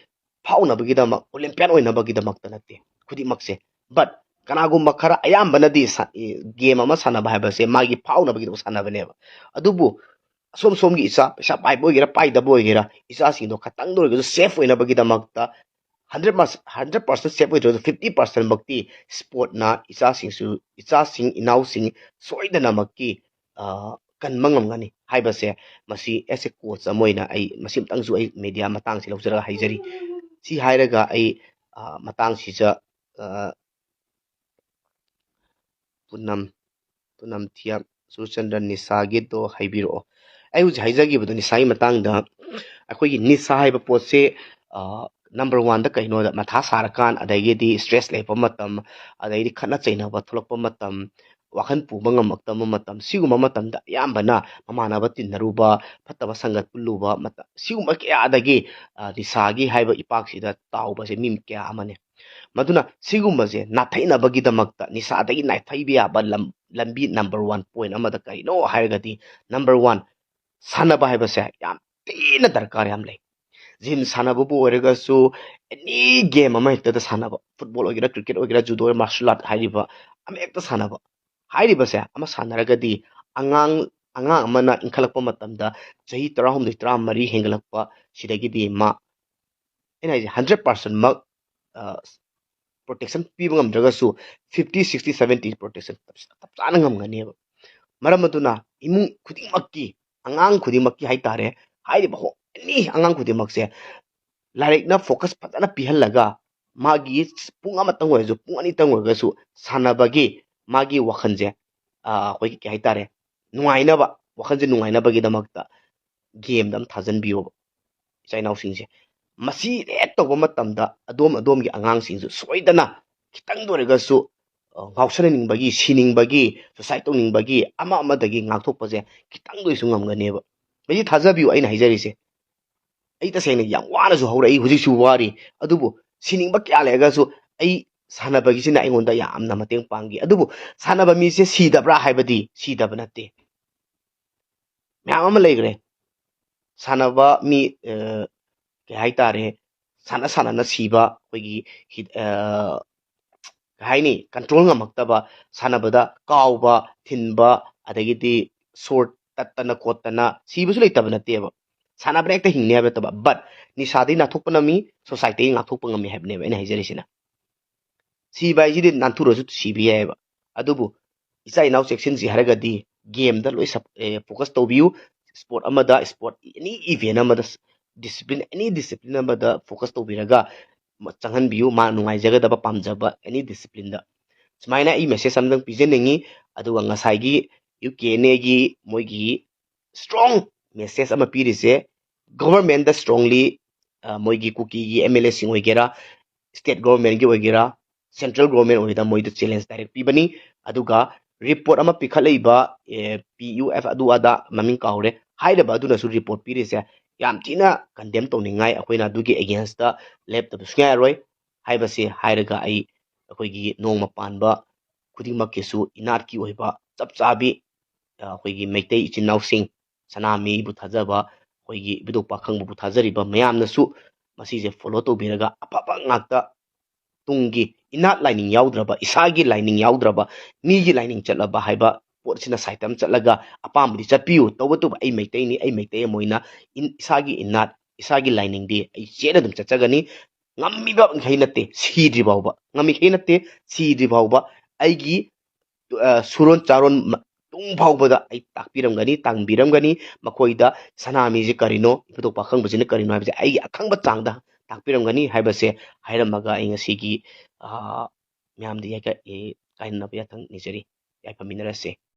ꯐꯥꯎꯅꯕꯒꯤꯗꯃꯛ ꯑꯣꯂꯦꯝꯄꯤꯌꯥꯟ ꯑꯣꯏꯅꯕꯒꯤꯗꯃꯛꯇ ꯅꯠꯇꯦ ꯈꯨꯗꯤꯡꯃꯛꯁꯦ ꯕꯠ ꯀꯅꯥꯒꯨꯝꯕ ꯈꯔ ꯑꯌꯥꯝꯕꯅꯗꯤ ꯒꯦꯝ ꯑꯃ ꯁꯥꯟꯅꯕ ꯍꯥꯏꯕꯁꯦ ꯃꯥꯒꯤ ꯐꯥꯎꯅꯕꯒꯤꯗꯃꯛ ꯁꯥꯟꯅꯕꯅꯦꯕ ꯑꯗꯨꯕꯨ ꯁꯣꯝꯒꯤ ꯏꯆꯥ ꯄꯩꯁꯥ ꯄꯥꯏꯕ ꯑꯣꯏꯒꯦꯔꯥ ꯄꯥꯏꯗꯕ ꯑꯣꯏꯒꯦꯔꯥ ꯏꯆꯥꯁꯤꯡꯗꯣ ꯈꯇꯪꯗ ꯑꯣꯏꯔꯒꯁꯨ ꯁꯦꯐ ꯑꯣꯏꯅꯕꯒꯤꯗꯃꯛꯇ 100% ꯁꯦꯐ ꯑꯣꯏꯗ꯭ꯔꯁꯨ 50% ꯃꯛꯇꯤ ꯁ꯭ꯄꯣꯔꯠꯅ ꯏꯆꯥꯁꯤꯡ ꯏꯅꯥꯎꯁꯤꯡ ꯁꯣꯏꯗꯅꯃꯛꯀꯤ ꯀꯟꯕ ꯉꯝꯒꯅꯤ ꯍꯥꯏꯕꯁꯦ ꯃꯁꯤ ꯑꯦꯁ ꯑꯦ ꯀꯣꯆ ꯑꯃ ꯑꯣꯏꯅ ꯑꯩ ꯃꯁꯤꯃꯇꯪꯁꯨ ꯑꯩ ꯃꯦꯗꯤꯌꯥ ꯃꯇꯥꯡꯁꯤ ꯂꯧꯖꯔꯒ ꯍꯥꯏꯖꯔꯤ ꯁꯤ ꯍꯥꯏꯔꯒ ꯑꯩ ꯃꯇꯥꯡꯁꯤꯗ ꯄꯨꯅꯝꯊꯤꯌꯥꯝ ꯁꯨꯔꯆꯟꯗ꯭ꯔ ꯅꯤꯁꯥꯒꯤꯗꯣ ꯍꯥꯏꯕꯤꯔꯛꯑꯣ ꯑꯩ ꯍꯧꯖꯤꯛ ꯍꯥꯏꯖꯈꯤꯕꯗꯣ ꯅꯤꯁꯥꯒꯤ ꯃꯇꯥꯡꯗ ꯑꯩꯈꯣꯏꯒꯤ ꯅꯤꯁꯥ ꯍꯥꯏꯕ ꯄꯣꯠꯁꯦ ꯅꯝꯕꯔ 1ꯗ ꯀꯩꯅꯣꯗ ꯃꯊꯥ ꯁꯥꯔꯀꯥꯟ ꯑꯗꯒꯤꯗꯤ ꯁ꯭ꯇ꯭ꯔꯦꯁ ꯂꯩꯕ ꯃꯇꯝ ꯑꯗꯩꯗꯤ ꯈꯠꯅ ꯆꯩꯅꯕ ꯊꯣꯛꯂꯛꯄ ꯃꯇꯝ ꯋꯥꯈꯜ ꯄꯨꯕ ꯉꯝꯃꯛꯇꯕ ꯃꯇꯝ ꯁꯤꯒꯨꯝꯕ ꯃꯇꯝꯗ ꯑꯌꯥꯝꯕꯅ ꯃꯃꯥꯟꯅꯕ ꯇꯤꯟꯅꯔꯨꯕ ꯐꯠꯇꯕ ꯁꯪꯒꯠ ꯄꯨꯜꯂꯨꯕ ꯃꯇꯝ ꯁꯤꯒꯨꯝꯕ ꯀꯌꯥꯗꯒꯤ ꯅꯤꯁꯥꯒꯤ ꯍꯥꯏꯕ ꯏꯄꯥꯛꯁꯤꯗ ꯇꯥꯎꯕꯁꯦ ꯃꯤ ꯀꯌꯥ ꯑꯃꯅꯤ ꯃꯗꯨꯅ ꯁꯤꯒꯨꯝꯕꯁꯦ ꯅꯥꯊꯩꯅꯕꯒꯤꯗꯃꯛꯇ ꯅꯤꯁꯥꯗꯒꯤ ꯅꯥꯊꯩꯕ ꯌꯥꯕ ꯂꯝꯕꯤ ꯅꯝꯕꯔ 1 ꯄꯣꯏꯟ ꯑꯃꯗ ꯀꯔꯤꯅꯣ ꯍꯥꯏꯔꯒꯗꯤ ꯅꯝꯕꯔ 1 ꯁꯥꯟꯅꯕ ꯍꯥꯏꯕꯁꯦ ꯌꯥꯝ ꯊꯤꯅ ꯗꯔꯀꯥꯔ ꯌꯥꯝ ꯂꯩ ꯖꯤꯝ ꯁꯥꯟꯅꯕꯕꯨ ꯑꯣꯏꯔꯒꯁꯨ ꯑꯦꯅꯤ ꯒꯦꯝ ꯑꯃ ꯍꯦꯛꯇꯗ ꯁꯥꯟꯅꯕ ꯐꯨꯠꯕꯣꯜ ꯑꯣꯏꯒꯦꯔꯥ ꯀ꯭ꯔꯤꯀꯦꯠ ꯑꯣꯏꯒꯦꯔꯥ ꯖꯨꯗꯣ ꯑꯣꯏꯒꯦꯔꯥ ꯃꯥꯔꯁꯦꯜ ꯑꯥꯔꯠ ꯍꯥꯏꯔꯤꯕ ꯑꯃ ꯍꯦꯛꯇ ꯁꯥꯟꯅꯕ ꯍꯥꯏꯔꯤꯕꯁꯦ ꯑꯃ ꯁꯥꯟꯅꯔꯒꯗꯤ ꯑꯉꯥꯡ ꯑꯃꯅ ꯏꯟꯈꯠꯂꯛꯄ ꯃꯇꯝꯗ ꯆꯍꯤ 13 13 ꯍꯦꯟꯒꯠꯂꯛꯄ ꯁꯤꯗꯒꯤꯗꯤ ꯑꯩꯅ ꯍꯥꯏꯁꯦ 100% ꯃꯛ ꯄ꯭ꯔꯣꯇꯦꯛꯁꯟ ꯄꯤꯕ ꯉꯝꯗ꯭ꯔꯒꯁꯨ 50 60 70 ꯄ꯭ꯔꯣꯇꯦꯛꯁꯟ ꯆꯞ ꯆꯥꯅ ꯉꯝꯒꯅꯦꯕ ꯃꯔꯝ ꯑꯗꯨꯅ ꯏꯃꯨꯡ ꯈꯨꯗꯤꯡꯃꯛꯀꯤ ꯑꯉꯥꯡ ꯈꯨꯗꯤꯡꯃꯛꯀꯤ ꯍꯥꯏꯇꯥꯔꯦ ꯍꯥꯏꯔꯤꯕ ꯑꯦꯅꯤ ꯑꯉꯥꯡ ꯈꯨꯗꯤꯡꯃꯛꯁꯦ ꯂꯥꯏꯔꯤꯛꯅ ꯐꯣꯀꯁ ꯐꯖꯅ ꯄꯤꯍꯜꯂꯒ ꯃꯥꯒꯤ ꯄꯨꯡ ꯑꯃꯇꯪ ꯑꯣꯏꯔꯁꯨ ꯄꯨꯡ ꯑꯅꯤꯇꯪ ꯑꯣꯏꯔꯒꯁꯨ ꯁꯥꯟꯅꯕꯒꯤ ꯃꯥꯒꯤ ꯋꯥꯈꯜꯁꯦ ꯑꯩꯈꯣꯏꯒꯤ ꯀꯩ ꯍꯥꯏꯇꯥꯔꯦ ꯅꯨꯡꯉꯥꯏꯅꯕ ꯋꯥꯈꯜꯁꯦ ꯅꯨꯡꯉꯥꯏꯅꯕꯒꯤꯗꯃꯛꯇ ꯒꯦꯝꯗ ꯑꯃ ꯊꯥꯖꯟꯕꯤꯌꯣꯕ ꯏꯆꯥ ꯏꯅꯥꯎꯁꯤꯡꯁꯦ ꯃꯁꯤ ꯍꯦꯛ ꯇꯧꯕ ꯃꯇꯝꯗ ꯑꯗꯣꯝꯒꯤ ꯑꯉꯥꯡꯁꯤꯡꯁꯨ ꯁꯣꯏꯗꯅ ꯈꯤꯇꯪꯗ ꯑꯣꯏꯔꯒꯁꯨ ꯉꯥꯎꯁꯟꯅꯅꯤꯡꯕꯒꯤ ꯁꯤꯅꯤꯡꯕꯒꯤ ꯁꯨꯁꯥꯏꯠ ꯇꯧꯅꯤꯡꯕꯒꯤ ꯑꯃꯗꯒꯤ ꯉꯥꯛꯊꯣꯛꯄꯁꯦ ꯈꯤꯇꯪꯗ ꯑꯣꯏꯁꯨ ꯉꯝꯒꯅꯦꯕ ꯃꯁꯤ ꯊꯥꯖꯕꯤꯌꯨ ꯑꯩꯅ ꯍꯥꯏꯖꯔꯤꯁꯦ ꯑꯩ ꯇꯁꯦꯡꯅ ꯌꯥꯝ ꯋꯥꯅꯁꯨ ꯍꯧꯔꯛꯏ ꯍꯧꯖꯤꯛꯁꯨ ꯋꯥꯔꯤ ꯑꯗꯨꯕꯨ ꯁꯤꯅꯤꯡꯕ ꯀꯌꯥ ꯂꯩꯔꯒꯁꯨ ꯑꯩ ꯁꯥꯟꯅꯕꯒꯤꯁꯤꯅ ꯑꯩꯉꯣꯟꯗ ꯌꯥꯝꯅ ꯃꯇꯦꯡ ꯄꯥꯡꯈꯤ ꯑꯗꯨꯕꯨ ꯁꯥꯟꯅꯕ ꯃꯤꯁꯦ ꯁꯤꯗꯕ꯭ꯔꯥ ꯍꯥꯏꯕꯗꯤ ꯁꯤꯗꯕ ꯅꯠꯇꯦ ꯃꯌꯥꯝ ꯑꯃ ꯂꯩꯈ꯭ꯔꯦ ꯁꯥꯟꯅꯕ ꯃꯤ ꯀꯩ ꯍꯥꯏꯇꯥꯔꯦ ꯁꯥꯟꯅꯅ ꯁꯤꯕ ꯑꯩꯈꯣꯏꯒꯤ ꯀꯩ ꯍꯥꯏꯅꯤ ꯀꯟꯇ꯭ꯔꯣꯜ ꯉꯝꯃꯛꯇꯕ ꯁꯥꯟꯅꯕꯗ ꯀꯥꯎꯕ ꯊꯤꯟꯕ ꯑꯗꯒꯤꯗꯤ ꯁꯣꯔ ꯇꯠꯇꯅ ꯈꯣꯠꯇꯅ ꯁꯤꯕꯁꯨ ꯂꯩꯇꯕ ꯅꯠꯇꯦꯕ ꯁꯥꯟꯅꯕꯅ ꯍꯦꯛꯇ ꯍꯤꯡꯅꯤ ꯍꯥꯏꯕ ꯅꯠꯇꯕ ꯕꯠ ꯅꯤꯁꯥꯗꯒꯤ ꯉꯥꯛꯊꯣꯛꯄ ꯉꯝꯃꯤ ꯁꯣꯁꯥꯏꯇꯤꯗꯒꯤ ꯉꯥꯛꯊꯣꯛꯄ ꯉꯝꯃꯤ ꯍꯥꯏꯕꯅꯦꯕ ꯑꯩꯅ ꯍꯥꯏꯖꯔꯤꯁꯤꯅ ꯁꯤꯕ ꯍꯥꯏꯁꯤꯗꯤ ꯅꯥꯟꯊꯨꯔꯁꯨ ꯁꯤꯕ ꯌꯥꯏꯑꯕ ꯑꯗꯨꯕꯨ ꯏꯆꯥ ꯏꯅꯥꯎ ꯆꯦꯛꯁꯤꯟꯁꯤ ꯍꯥꯏꯔꯒꯗꯤ ꯒꯦꯝꯗ ꯂꯣꯏ ꯐꯣꯀꯁ ꯇꯧꯕꯤꯌꯨ ꯁ꯭ꯄꯣꯔꯠ ꯑꯃꯗ ꯑꯦꯅꯤ ꯏꯚꯦꯟ ꯑꯃꯗ ꯑꯦꯅꯤ ꯗꯤꯁꯤꯄ꯭ꯂꯤꯟ ꯑꯃꯗ ꯐꯣꯀꯁ ꯇꯧꯕꯤꯔꯒ ꯆꯪꯍꯟꯕꯤꯌꯨ ꯃꯥ ꯅꯨꯡꯉꯥꯏꯖꯒꯗꯕ ꯄꯥꯝꯖꯕ ꯑꯦꯅꯤ ꯗꯤꯁꯤꯄ꯭ꯂꯤꯟꯗ ꯁꯨꯃꯥꯏꯅ ꯑꯩ ꯃꯦꯁꯦꯖ ꯑꯃꯇꯪ ꯄꯤꯖꯅꯤꯡꯉꯤ ꯑꯗꯨꯒ ꯉꯁꯥꯏꯒꯤ UKNAꯒꯤ ꯃꯣꯏꯒꯤ ꯁ꯭ꯇ꯭ꯔꯣꯡ ꯃꯦꯁꯦꯖ ꯑꯃ ꯄꯤꯔꯤꯁꯦ ꯒꯣꯚꯔꯟꯃꯦꯟꯗ ꯁ꯭ꯇ꯭ꯔꯣꯡꯂꯤ ꯃꯣꯏꯒꯤ ꯀꯨꯀꯤꯒꯤ MLAꯁꯤꯡ ꯑꯣꯏꯒꯦꯔꯥ ꯁ꯭ꯇꯦꯠ ꯒꯣꯚꯔꯟꯃꯦꯟꯒꯤ ꯑꯣꯏꯒꯦꯔꯥ ꯁꯦꯟꯇ꯭ꯔꯦꯜ ꯒꯣꯚꯔꯟꯃꯦꯟ ꯑꯣꯏꯒꯦꯔꯥ ꯃꯣꯏꯗ ꯆꯦꯂꯦꯟꯖ ꯗꯥꯏꯔꯦꯛ ꯄꯤꯕꯅꯤ ꯑꯗꯨꯒ ꯔꯤꯄꯣꯔꯠ ꯑꯃ ꯄꯤꯈꯠꯂꯛꯏꯕ PUF ꯑꯗꯨ ꯑꯗꯥ ꯃꯃꯤꯡ ꯀꯥꯎꯔꯦ ꯍꯥꯏꯔꯤꯕ ꯑꯗꯨꯅꯁꯨ ꯔꯤꯄꯣꯔꯠ ꯄꯤꯔꯤꯁꯦ ꯌꯥꯝ ꯊꯤꯅ ꯀꯟꯗꯦꯝ ꯇꯧꯅꯤꯡꯉꯥꯏ ꯑꯩꯈꯣꯏꯅ ꯑꯗꯨꯒꯤ ꯑꯦꯒꯦꯟꯁꯇ ꯂꯦꯞꯇꯕ ꯁꯨꯡꯌꯥ ꯌꯥꯔꯣꯏ ꯍꯥꯏꯕꯁꯦ ꯍꯥꯏꯔꯒ ꯑꯩꯈꯣꯏꯒꯤ ꯅꯣꯡꯃ ꯄꯥꯟꯕ ꯈꯨꯗꯤꯡꯃꯛꯀꯤꯁꯨ ꯏꯅꯥꯠꯀꯤ ꯑꯣꯏꯕ ꯆꯞ ꯆꯥꯕꯤ ꯑꯩꯈꯣꯏꯒꯤ ꯃꯩꯇꯩ ꯏꯆꯤꯟ ꯏꯅꯥꯎꯁꯤꯡ ꯁꯅꯥꯃꯍꯤꯕꯨ ꯊꯥꯖꯕ ꯑꯩꯈꯣꯏꯒꯤ ꯏꯕꯨꯙꯧ ꯄꯥꯈꯪꯕꯕꯨ ꯊꯥꯖꯔꯤꯕ ꯃꯌꯥꯝꯅꯁꯨ ꯃꯁꯤꯁꯦ ꯐꯣꯂꯣ ꯇꯧꯕꯤꯔꯒ ꯑꯐꯕ ꯉꯥꯛꯇ ꯇꯨꯡꯒꯤ ꯏꯅꯥꯠ ꯂꯥꯏꯅꯤꯡ ꯌꯥꯎꯗ꯭ꯔꯕ ꯏꯁꯥꯒꯤ ꯂꯥꯏꯅꯤꯡ ꯌꯥꯎꯗ꯭ꯔꯕ ꯃꯤꯒꯤ ꯂꯥꯏꯅꯤꯡ ꯆꯠꯂꯕ ꯍꯥꯏꯕ ꯄꯣꯠꯁꯤꯅ ꯁꯥꯏꯠ ꯑꯃ ꯆꯠꯂꯒ ꯑꯄꯥꯝꯕꯗꯤ ꯆꯠꯄꯤꯌꯨ ꯇꯧꯕꯇꯕꯨ ꯑꯩ ꯃꯩꯇꯩꯅꯤ ꯑꯩ ꯃꯩꯇꯩ ꯑꯃ ꯑꯣꯏꯅ ꯏꯁꯥꯒꯤ ꯏꯅꯥꯠ ꯏꯁꯥꯒꯤ ꯂꯥꯏꯅꯤꯡꯗꯤ ꯑꯩ ꯆꯦꯠꯅ ꯑꯗꯨꯝ ꯆꯠꯆꯒꯅꯤ ꯉꯝꯃꯤꯕ ꯃꯈꯩ ꯅꯠꯇꯦ ꯁꯤꯗ꯭ꯔꯤ ꯐꯥꯎꯕ ꯉꯝꯃꯤꯈꯩ ꯅꯠꯇꯦ ꯁꯤꯗ꯭ꯔꯤ ꯐꯥꯎꯕ ꯑꯩꯒꯤ ꯁꯨꯔꯣꯟ ꯆꯥꯔꯣꯟ ꯇꯨꯡ ꯐꯥꯎꯕꯗ ꯑꯩ ꯇꯥꯛꯄꯤꯔꯝꯒꯅꯤ ꯇꯝꯕꯤꯔꯝꯒꯅꯤ ꯃꯈꯣꯏꯗ ꯁꯅꯥꯃꯍꯤꯁꯤ ꯀꯔꯤꯅꯣ ꯏꯕꯨꯙꯧ ꯄꯥꯈꯪꯕꯁꯤꯅ ꯀꯔꯤꯅꯣ ꯍꯥꯏꯕꯁꯦ ꯑꯩꯒꯤ ꯑꯈꯪꯕ ꯆꯥꯡꯗ ꯇꯥꯛꯄꯤꯔꯝꯒꯅꯤ ꯍꯥꯏꯕꯁꯦ ꯍꯥꯏꯔꯝꯃꯒ ꯑꯩ ꯉꯁꯤꯒꯤ ꯃꯌꯥꯝꯗ ꯀꯥꯏꯅꯅꯕ ꯌꯥꯊꯪ ꯅꯤꯖꯔꯤ ꯌꯥꯏꯐꯃꯤꯟꯅꯔꯁꯦ